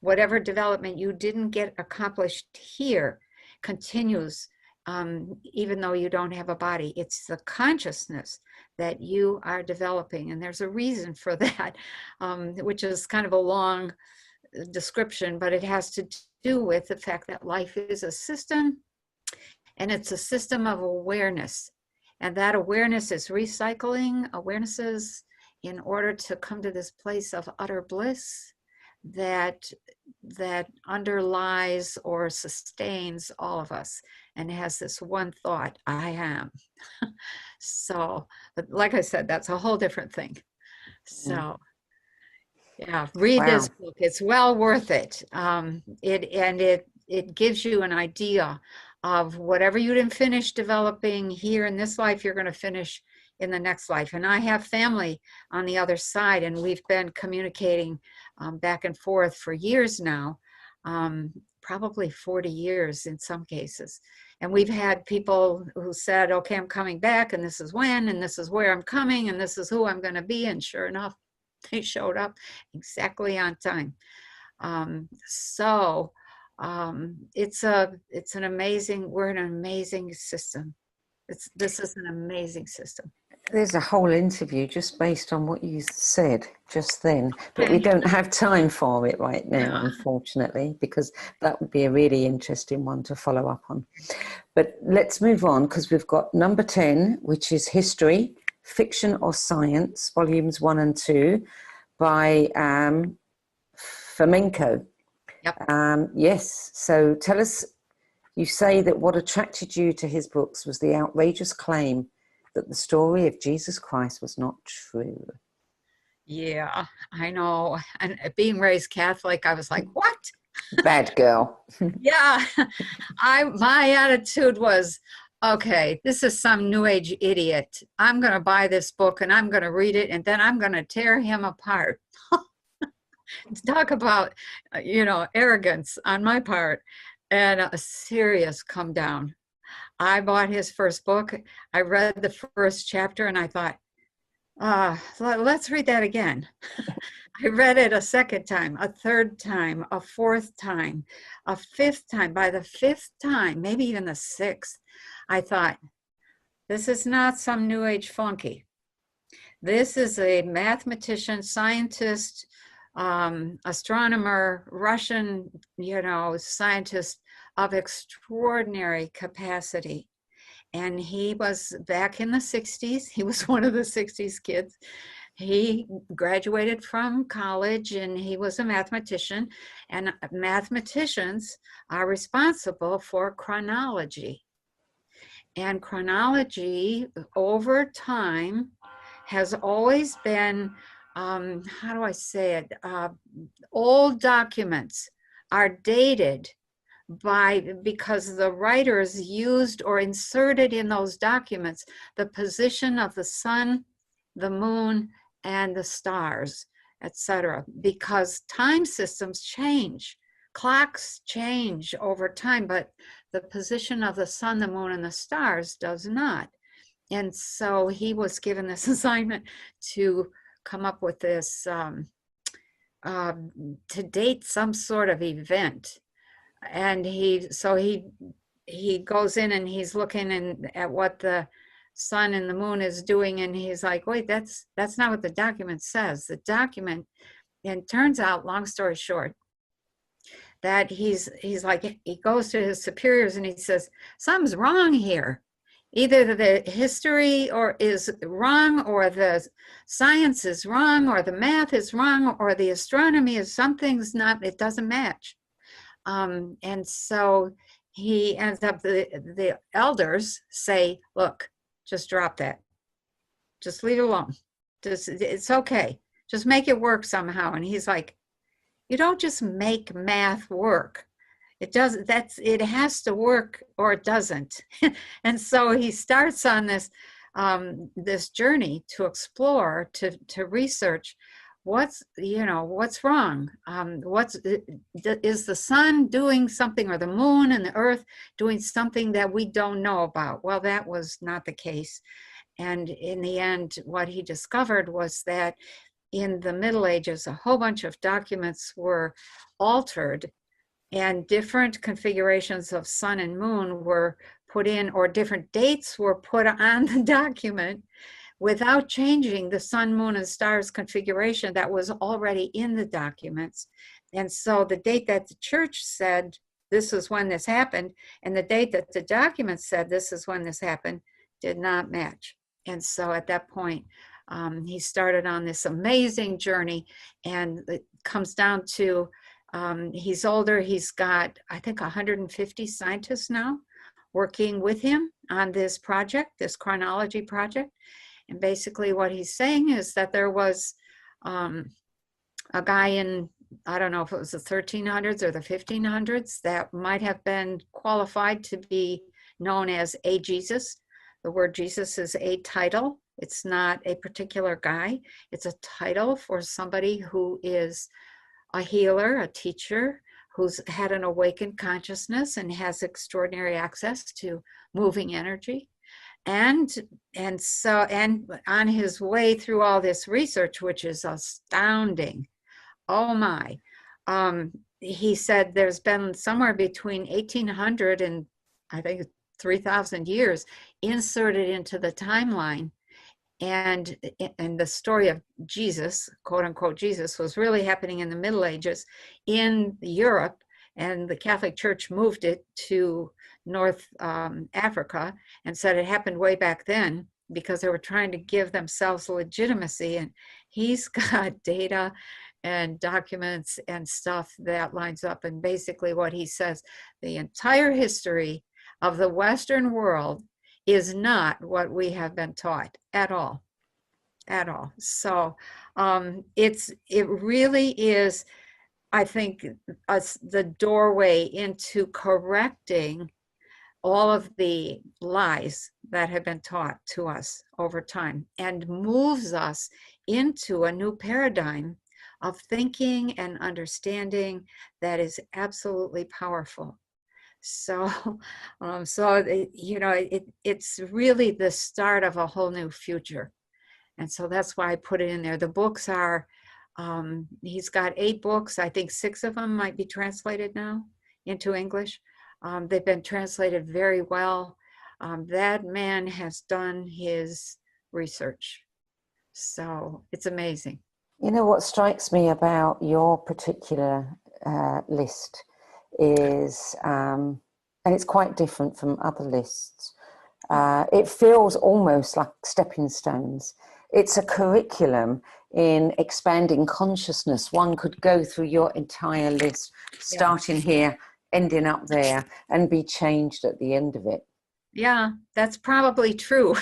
whatever development you didn't get accomplished here continues even though you don't have a body. It's the consciousness that you are developing. And there's a reason for that, which is kind of a long description, but it has to do with the fact that life is a system, and it's a system of awareness. And that awareness is recycling awarenesses in order to come to this place of utter bliss that underlies or sustains all of us, and has this one thought: I am. So, but like I said, that's a whole different thing. So yeah, read this book. It's well worth it. It gives you an idea of whatever you didn't finish developing here in this life, you're going to finish in the next life. And I have family on the other side, and we've been communicating back and forth for years now, probably 40 years in some cases. And we've had people who said, okay, I'm coming back, and this is when, and this is where I'm coming, and this is who I'm going to be. And sure enough, they showed up exactly on time. It's an amazing, we're in an amazing system. This is an amazing system. There's a whole interview just based on what you said just then, but we don't have time for it right now, unfortunately, because that would be a really interesting one to follow up on. But let's move on, because we've got number 10, which is History, Fiction or Science, volumes 1 and 2 by Flamenco. Yep. Yes, so tell us, you say that what attracted you to his books was the outrageous claim that the story of Jesus Christ was not true. Yeah, I know. And being raised Catholic, I was like, what? Bad girl. Yeah. My attitude was, okay, this is some New Age idiot. I'm going to buy this book and I'm going to read it, and then I'm going to tear him apart. Talk about, arrogance on my part, and a serious come down. I bought his first book. I read the first chapter and I thought, let's read that again. I read it a second time, a third time, a fourth time, a fifth time. By the fifth time, maybe even the sixth, I thought, this is not some New Age flunky. This is a mathematician, scientist, astronomer, Russian, scientist of extraordinary capacity. And he was back in the 60s. He was one of the 60s kids. He graduated from college and he was a mathematician. And mathematicians are responsible for chronology. And chronology over time has always been, how do I say it? Old documents are dated because the writers used or inserted in those documents the position of the sun, the moon, and the stars, etc. Because time systems change, clocks change over time, but the position of the sun, the moon, and the stars does not. And so he was given this assignment to come up with this, to date some sort of event. And he goes in and he's looking at what the sun and the moon is doing, and he's like, wait, that's not what the document says. The document, and turns out, long story short, that he's like, he goes to his superiors and he says, something's wrong here. Either the history is wrong, or the science is wrong, or the math is wrong, or the astronomy is, something's not, it doesn't match. And so he ends up, the elders say, look, just drop that. Just leave it alone. It's okay. Just make it work somehow. And he's like, you don't just make math work. It has to work or it doesn't. And so he starts on this, this journey to explore, to research what's wrong. Is the sun doing something, or the moon and the earth doing something that we don't know about? Well, that was not the case. And in the end, what he discovered was that in the Middle Ages, a whole bunch of documents were altered, and different configurations of sun and moon were put in, or different dates were put on the document without changing the sun, moon, and stars configuration that was already in the documents. And so the date that the church said this is when this happened, and the date that the document said this is when this happened, did not match. And so at that point, he started on this amazing journey, and it comes down to, he's older, he's got, I think, 150 scientists now working with him on this project, this chronology project. And basically what he's saying is that there was a guy in, I don't know if it was the 1300s or the 1500s, that might have been qualified to be known as a Jesus. The word Jesus is a title. It's not a particular guy. It's a title for somebody who is a healer, a teacher, who's had an awakened consciousness and has extraordinary access to moving energy. And on his way through all this research, which is astounding, oh my, he said there's been somewhere between 1800 and I think 3,000 years inserted into the timeline. And the story of Jesus, quote unquote Jesus, was really happening in the Middle Ages in Europe, and the Catholic Church moved it to North Africa and said it happened way back then because they were trying to give themselves legitimacy. And he's got data and documents and stuff that lines up. And basically what he says, the entire history of the Western world is not what we have been taught at all. So it really is, I think, the doorway into correcting all of the lies that have been taught to us over time, and moves us into a new paradigm of thinking and understanding that is absolutely powerful. So, it's really the start of a whole new future. And so that's why I put it in there. The books are, he's got 8 books. I think 6 of them might be translated now into English. They've been translated very well. That man has done his research. So it's amazing. You know, what strikes me about your particular list is, and it's quite different from other lists, it feels almost like stepping stones. It's a curriculum in expanding consciousness. One could go through your entire list, starting here, ending up there, and be changed at the end of it. Yeah, that's probably true.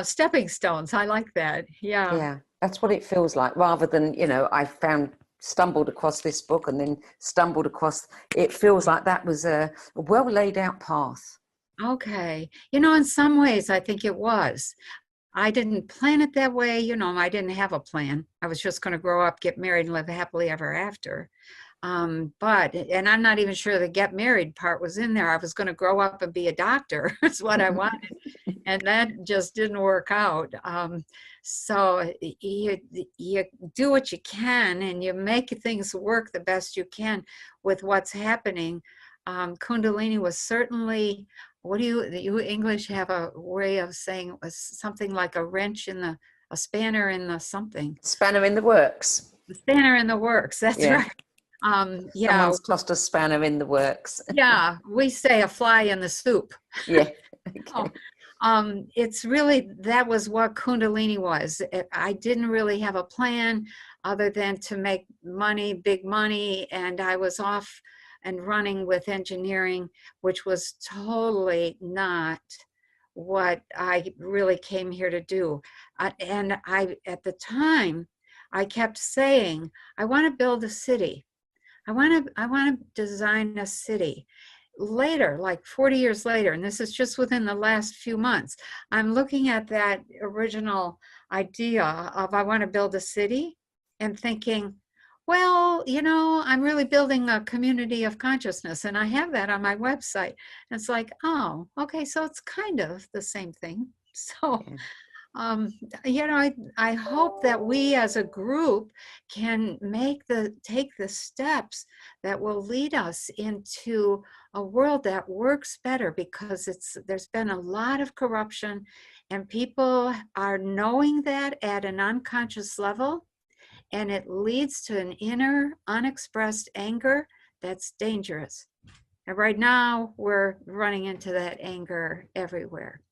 Stepping stones. I like that. Yeah, that's what it feels like, rather than, stumbled across this book and then stumbled across, it feels like that was a well laid out path. Okay. In some ways, I think it was. I didn't plan it that way. I didn't have a plan. I was just going to grow up, get married, and live happily ever after. And I'm not even sure the get married part was in there. I was going to grow up and be a doctor. Is what I wanted. And that just didn't work out. So you do what you can, and you make things work the best you can with what's happening. Kundalini was certainly, you English have a way of saying it was something like a spanner in the something. Spanner in the works. The spanner in the works, that's right. Someone's tossed a spanner in the works. Yeah, we say a fly in the soup. Yeah. Okay. It's really, that was what Kundalini was. I didn't really have a plan other than to make money, big money, and I was off and running with engineering, which was totally not what I really came here to do. At the time, I kept saying, I want to build a city. I want to design a city. Later, like 40 years later, and this is just within the last few months, I'm looking at that original idea of I want to build a city and thinking, well, I'm really building a community of consciousness, and I have that on my website. And it's like, oh, okay, so it's kind of the same thing. So You know, I hope that we as a group can take the steps that will lead us into a world that works better, because there's been a lot of corruption, and people are knowing that at an unconscious level, and it leads to an inner unexpressed anger that's dangerous. And right now we're running into that anger everywhere.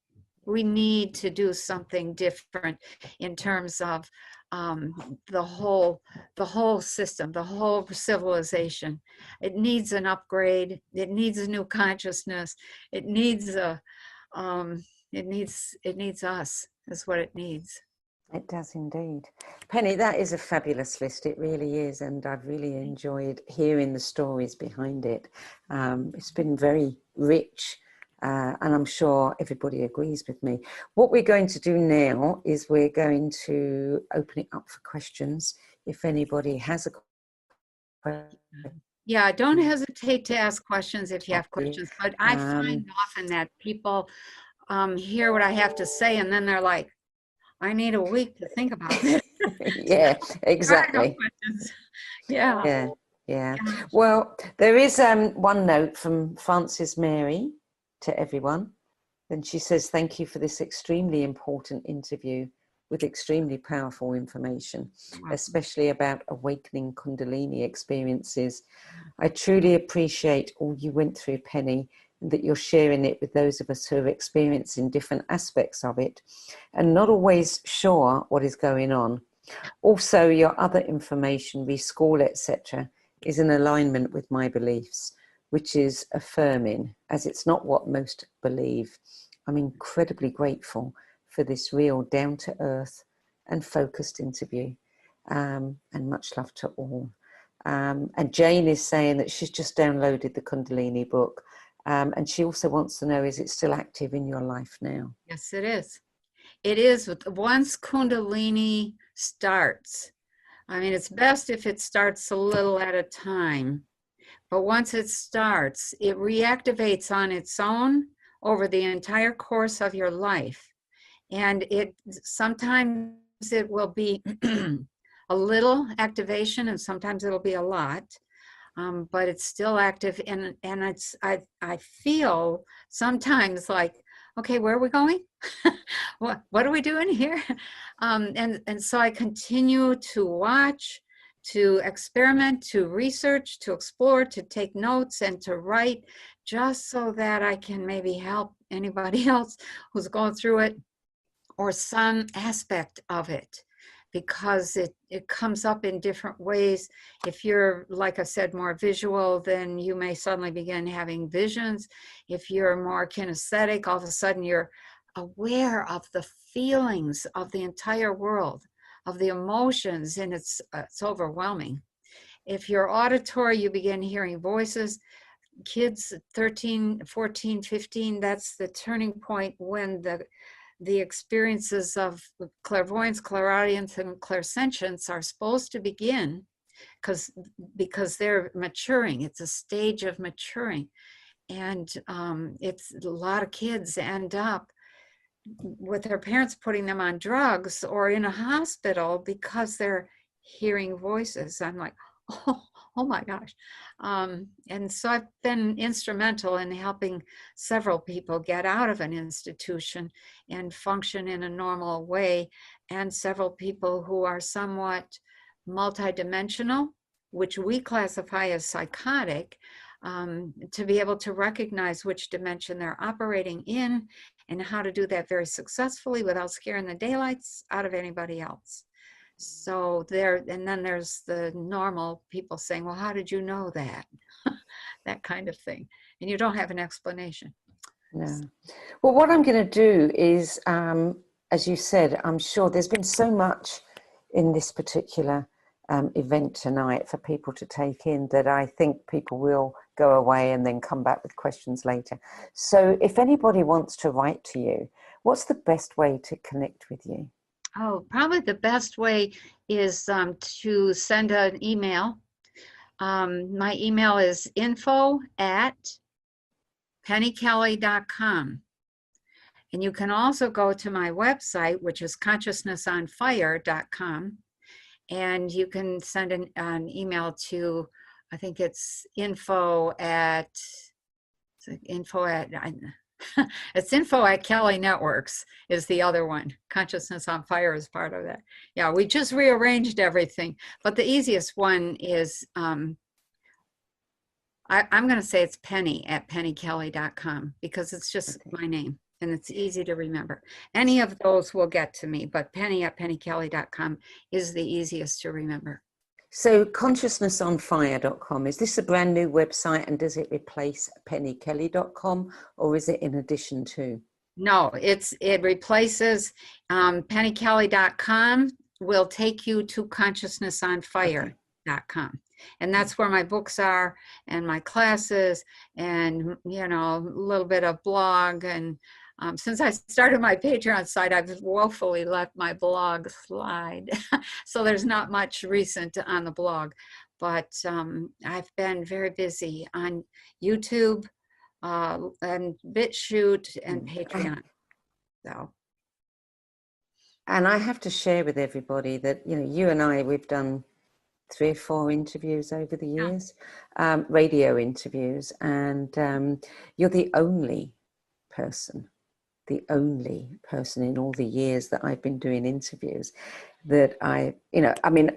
We need to do something different in terms of the whole system, the whole civilization. It needs an upgrade. It needs a new consciousness. It needs it needs us, is what it needs. It does indeed. Penny, that is a fabulous list. It really is. And I've really enjoyed hearing the stories behind it. It's been very rich. And I'm sure everybody agrees with me. What we're going to do now is we're going to open it up for questions. If anybody has a question. Yeah, don't hesitate to ask questions if you have questions. But I find often that people hear what I have to say, and then they're like, I need a week to think about this. Yeah, exactly. Yeah. Yeah. Well, there is one note from Frances Mary to everyone. And she says, thank you for this extremely important interview with extremely powerful information, especially about awakening Kundalini experiences. I truly appreciate all you went through, Penny, and that you're sharing it with those of us who are experiencing different aspects of it and not always sure what is going on. Also, your other information, re-school, etc., is in alignment with my beliefs, which is affirming, as it's not what most believe. I'm incredibly grateful for this real down-to-earth and focused interview, and much love to all. And Jane is saying that she's just downloaded the Kundalini book, and she also wants to know, is it still active in your life now? Yes, it is. It is. Once Kundalini starts, I mean, it's best if it starts a little at a time. But once it starts, it reactivates on its own over the entire course of your life. And sometimes it will be a little activation, and sometimes it'll be a lot, but it's still active. And I feel sometimes like, okay, where are we going? What are we doing here? And so I continue to watch, to experiment, to research, to explore, to take notes, and to write, just so that I can maybe help anybody else who's going through it, or some aspect of it, because it comes up in different ways. If you're, like I said, more visual, then you may suddenly begin having visions. If you're more kinesthetic, all of a sudden you're aware of the feelings of the entire world, of the emotions, and it's overwhelming. If you're auditory, you begin hearing voices. Kids 13, 14, 15, that's the turning point when the experiences of clairvoyance, clairaudience, and clairsentience are supposed to begin, because they're maturing. It's a stage of maturing. And it's a lot of kids end up with their parents putting them on drugs or in a hospital because they're hearing voices. I'm like, oh my gosh. And so I've been instrumental in helping several people get out of an institution and function in a normal way, and several people who are somewhat multidimensional, which we classify as psychotic, to be able to recognize which dimension they're operating in and how to do that very successfully without scaring the daylights out of anybody else. So and then there's the normal people saying, well, how did you know that? That kind of thing. And you don't have an explanation. No. Well, what I'm going to do is, as you said, I'm sure there's been so much in this particular event tonight for people to take in that I think people will go away and then come back with questions later. So if anybody wants to write to you, what's the best way to connect with you? Oh, probably the best way is to send an email. My email is info@pennykelly.com. And you can also go to my website, which is consciousnessonfire.com. And you can send an email to, I think it's info at it's info at Kelly Networks is the other one. Consciousness on Fire is part of that. Yeah, we just rearranged everything. But the easiest one is, I'm going to say it's Penny at pennykelly.com because it's just my name and it's easy to remember. Any of those will get to me, but Penny at pennykelly.com is the easiest to remember. So consciousnessonfire.com, is this a brand new website and does it replace pennykelly.com or is it in addition to? No, it replaces pennykelly.com will take you to consciousnessonfire.com. And that's where my books are and my classes and, you know, a little bit of blog. And since I started my Patreon site, I've woefully let my blog slide. So there's not much recent on the blog, but I've been very busy on YouTube and BitChute and Patreon. So. And I have to share with everybody that, you know, you and I, we've done 3 or 4 interviews over the years, radio interviews, and you're the only person in all the years that I've been doing interviews that I mean,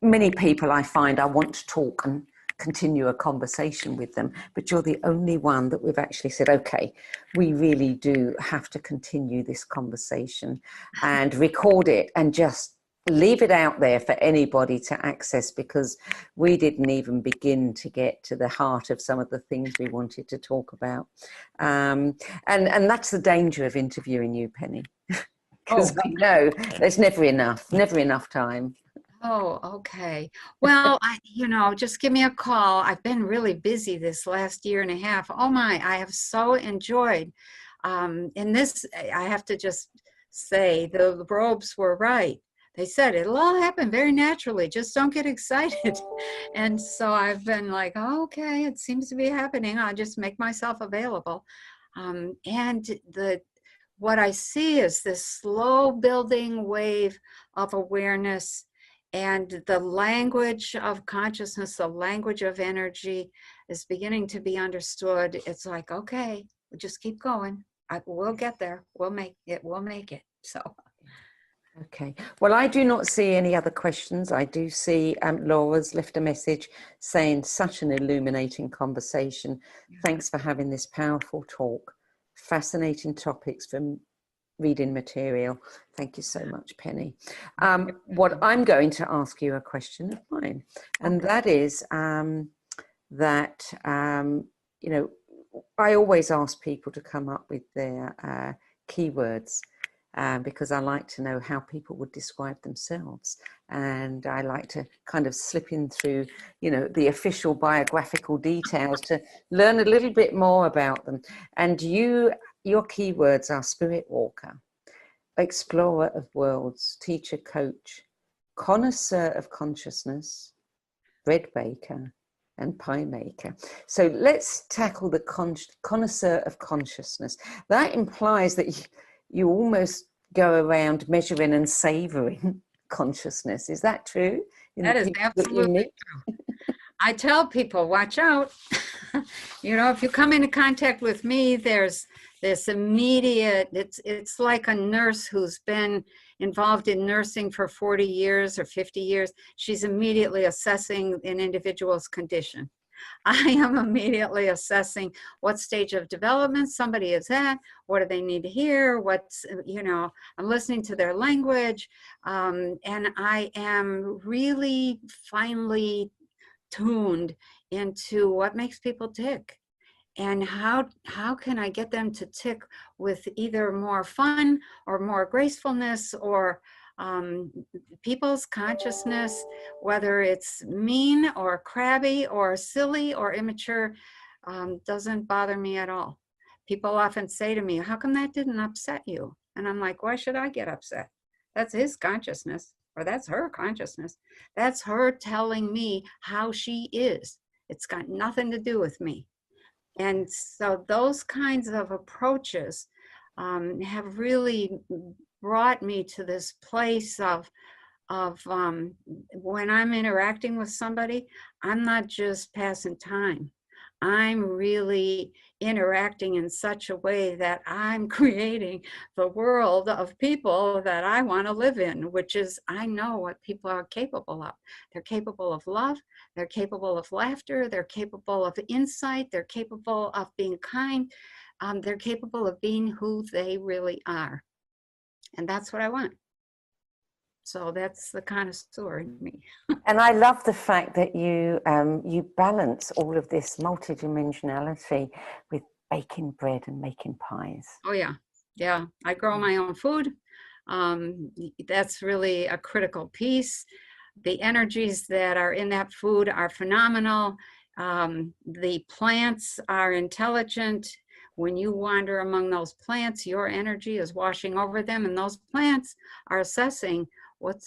many people I find I want to talk and continue a conversation with them, but you're the only one that we've actually said, okay, we really do have to continue this conversation and record it and just leave it out there for anybody to access, because we didn't even begin to get to the heart of some of the things we wanted to talk about. And that's the danger of interviewing you, Penny, because we know there's never enough time. Oh, okay. Well, just give me a call. I've been really busy this last year and a half. Oh my, I have so enjoyed. In this, I have to just say the robes were right. They said it'll all happen very naturally. Just don't get excited. And so I've been like, oh, okay, it seems to be happening. I'll just make myself available. And what I see is this slow building wave of awareness and the language of consciousness, the language of energy is beginning to be understood. It's like, okay, we'll just keep going. We'll get there. We'll make it. So. Okay. Well, I do not see any other questions. I do see Laura's left a message saying such an illuminating conversation. Thanks for having this powerful talk. Fascinating topics from reading material. Thank you so much, Penny. What I'm going to ask you a question of mine, and that is you know, I always ask people to come up with their keywords. Because I like to know how people would describe themselves, and I like to kind of slip in through, you know, the official biographical details to learn a little bit more about them. And your keywords are spirit walker, explorer of worlds, teacher, coach, connoisseur of consciousness, bread baker, and pie maker. So let's tackle the connoisseur of consciousness. That implies that you almost go around measuring and savoring consciousness. Is that true? That is absolutely true. I tell people, watch out. You know, if you come into contact with me, there's this immediate, it's like a nurse who's been involved in nursing for 40 years or 50 years. She's immediately assessing an individual's condition. I am immediately assessing what stage of development somebody is at, what do they need to hear, I'm listening to their language, and I am really finely tuned into what makes people tick. And how can I get them to tick with either more fun or more gracefulness or people's consciousness, whether it's mean or crabby or silly or immature, doesn't bother me at all. People often say to me, how come that didn't upset you? And I'm like, why should I get upset? That's his consciousness, or that's her consciousness. That's her telling me how she is. It's got nothing to do with me. And so those kinds of approaches have really brought me to this place of when I'm interacting with somebody, I'm not just passing time. I'm really interacting in such a way that I'm creating the world of people that I want to live in, which is, I know what people are capable of. They're capable of love, they're capable of laughter, they're capable of insight, they're capable of being kind, they're capable of being who they really are. And that's what I want. So that's the connoisseur in me. And I love the fact that you you balance all of this multidimensionality with baking bread and making pies. Oh yeah, yeah. I grow my own food. That's really a critical piece. The energies that are in that food are phenomenal. The plants are intelligent. When you wander among those plants, your energy is washing over them, and those plants are assessing what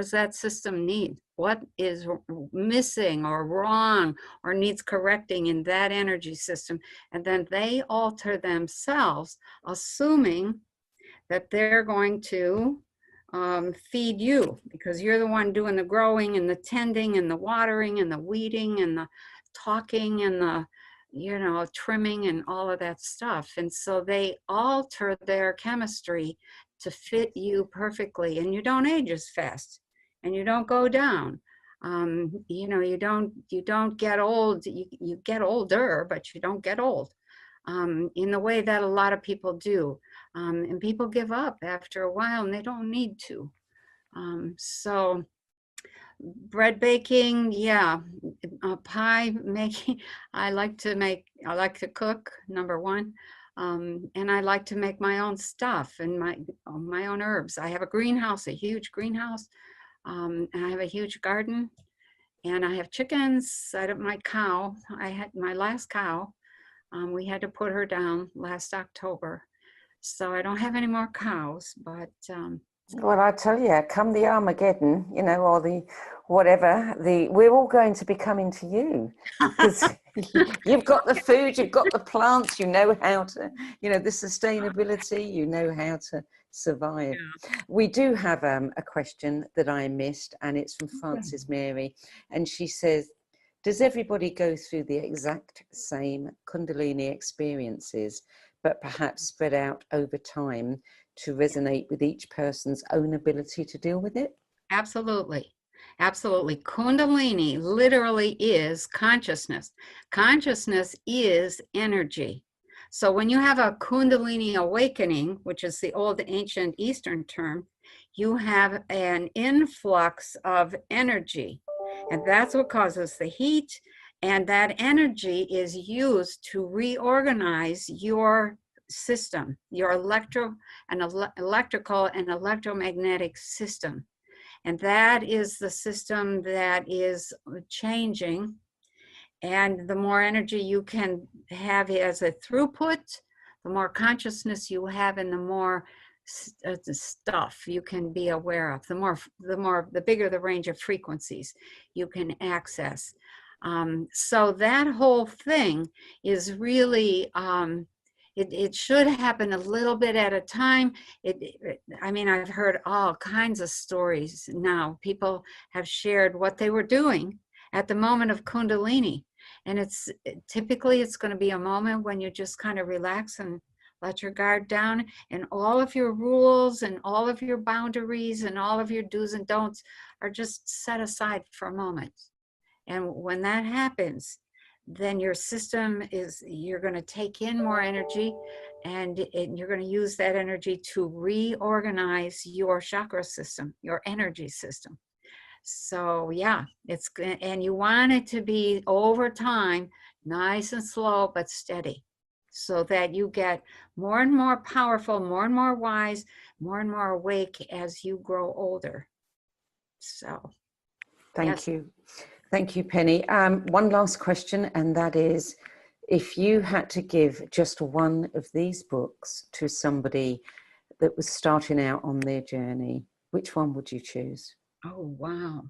does that system need? What is missing or wrong or needs correcting in that energy system? And then they alter themselves, assuming that they're going to feed you, because you're the one doing the growing and the tending and the watering and the weeding and the talking and the, you know, trimming and all of that stuff. And so they alter their chemistry to fit you perfectly, and you don't age as fast and you don't go down. You know, you don't get old. You get older, but you don't get old in the way that a lot of people do. And people give up after a while, and they don't need to. So bread baking, yeah, pie making. I like to cook, number one. And I like to make my own stuff and my own herbs. I have a greenhouse, a huge greenhouse. And I have a huge garden, and I have chickens. My cow, I had my last cow. We had to put her down last October. So I don't have any more cows, but Well, I tell you, come the Armageddon, you know, or the whatever, we're all going to be coming to you, because you've got the food, you've got the plants, you know how to, you know, the sustainability, you know how to survive. Yeah. We do have a question that I missed, and it's from Frances Mary, and she says, does everybody go through the exact same Kundalini experiences, but perhaps spread out over time to resonate with each person's own ability to deal with it? Absolutely. Absolutely. Kundalini literally is consciousness. Consciousness is energy. So when you have a Kundalini awakening, which is the old ancient Eastern term, you have an influx of energy. And that's what causes the heat. And that energy is used to reorganize your system, your electrical and electromagnetic system. And that is the system that is changing. And the more energy you can have as a throughput, the more consciousness you have, and the more stuff you can be aware of, the bigger the range of frequencies you can access. So that whole thing is really, it should happen a little bit at a time. I mean, I've heard all kinds of stories now. People have shared what they were doing at the moment of Kundalini. And typically it's going to be a moment when you just kind of relax and let your guard down, and all of your rules and all of your boundaries and all of your do's and don'ts are just set aside for a moment. And when that happens, then your system you're going to take in more energy, and you're going to use that energy to reorganize your chakra system, your energy system. So yeah, and you want it to be over time, nice and slow, but steady, so that you get more and more powerful, more and more wise, more and more awake as you grow older. So thank you. Thank you, Penny. One last question, and that is, if you had to give just one of these books to somebody that was starting out on their journey, which one would you choose? Oh, wow.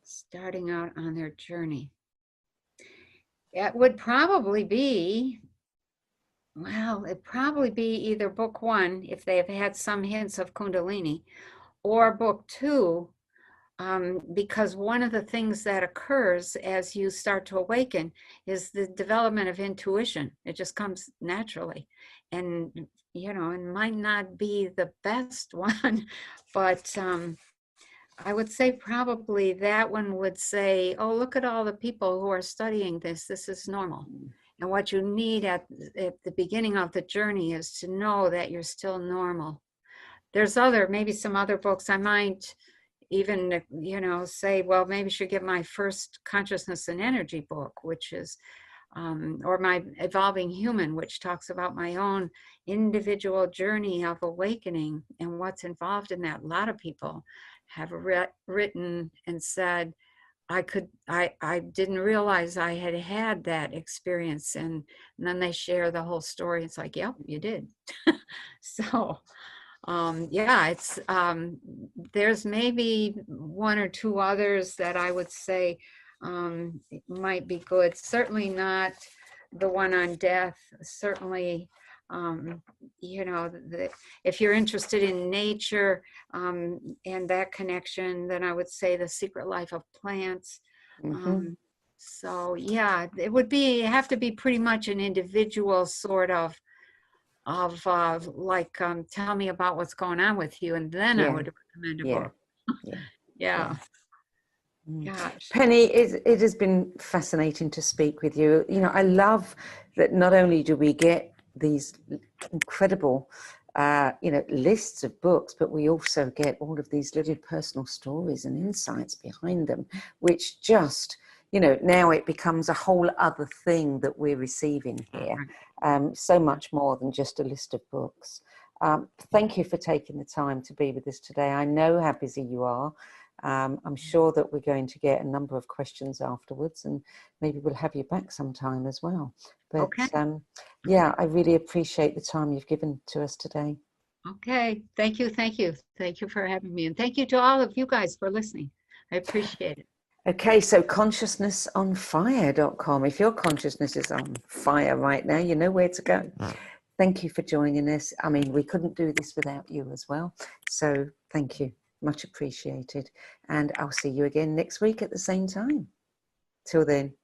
Starting out on their journey. It would probably be Well, it'd probably be either book 1, if they've had some hints of Kundalini, or book 2, because one of the things that occurs as you start to awaken is the development of intuition. It just comes naturally. And, it might not be the best one, but I would say probably that one would say, oh, look at all the people who are studying this. This is normal. And what you need at the beginning of the journey is to know that you're still normal. There's maybe some other books I might even, say, well, maybe I should get my first consciousness and energy book, which is, or my Evolving Human, which talks about my own individual journey of awakening and what's involved in that. A lot of people have written and said, I didn't realize I had had that experience. And then they share the whole story. It's like, yep, you did. So, yeah, it's, there's maybe 1 or 2 others that I would say might be good. Certainly not the one on death. Certainly, if you're interested in nature and that connection, then I would say The Secret Life of Plants. So yeah, it would have to be pretty much an individual sort of like, tell me about what's going on with you, and then I would recommend a book. Yeah. Gosh. Penny, it has been fascinating to speak with you. I love that not only do we get these incredible, lists of books, but we also get all of these little personal stories and insights behind them, which just, now it becomes a whole other thing that we're receiving here. So much more than just a list of books. Thank you for taking the time to be with us today. I know how busy you are. I'm sure that we're going to get a number of questions afterwards, and maybe we'll have you back sometime as well. But okay. Yeah, I really appreciate the time you've given to us today. Okay, thank you for having me, and thank you to all of you guys for listening. I appreciate it. Okay, so consciousnessonfire.com. If your consciousness is on fire right now, you know where to go. Thank you for joining us. I mean, we couldn't do this without you as well. So thank you. Much appreciated. And I'll see you again next week at the same time. Till then.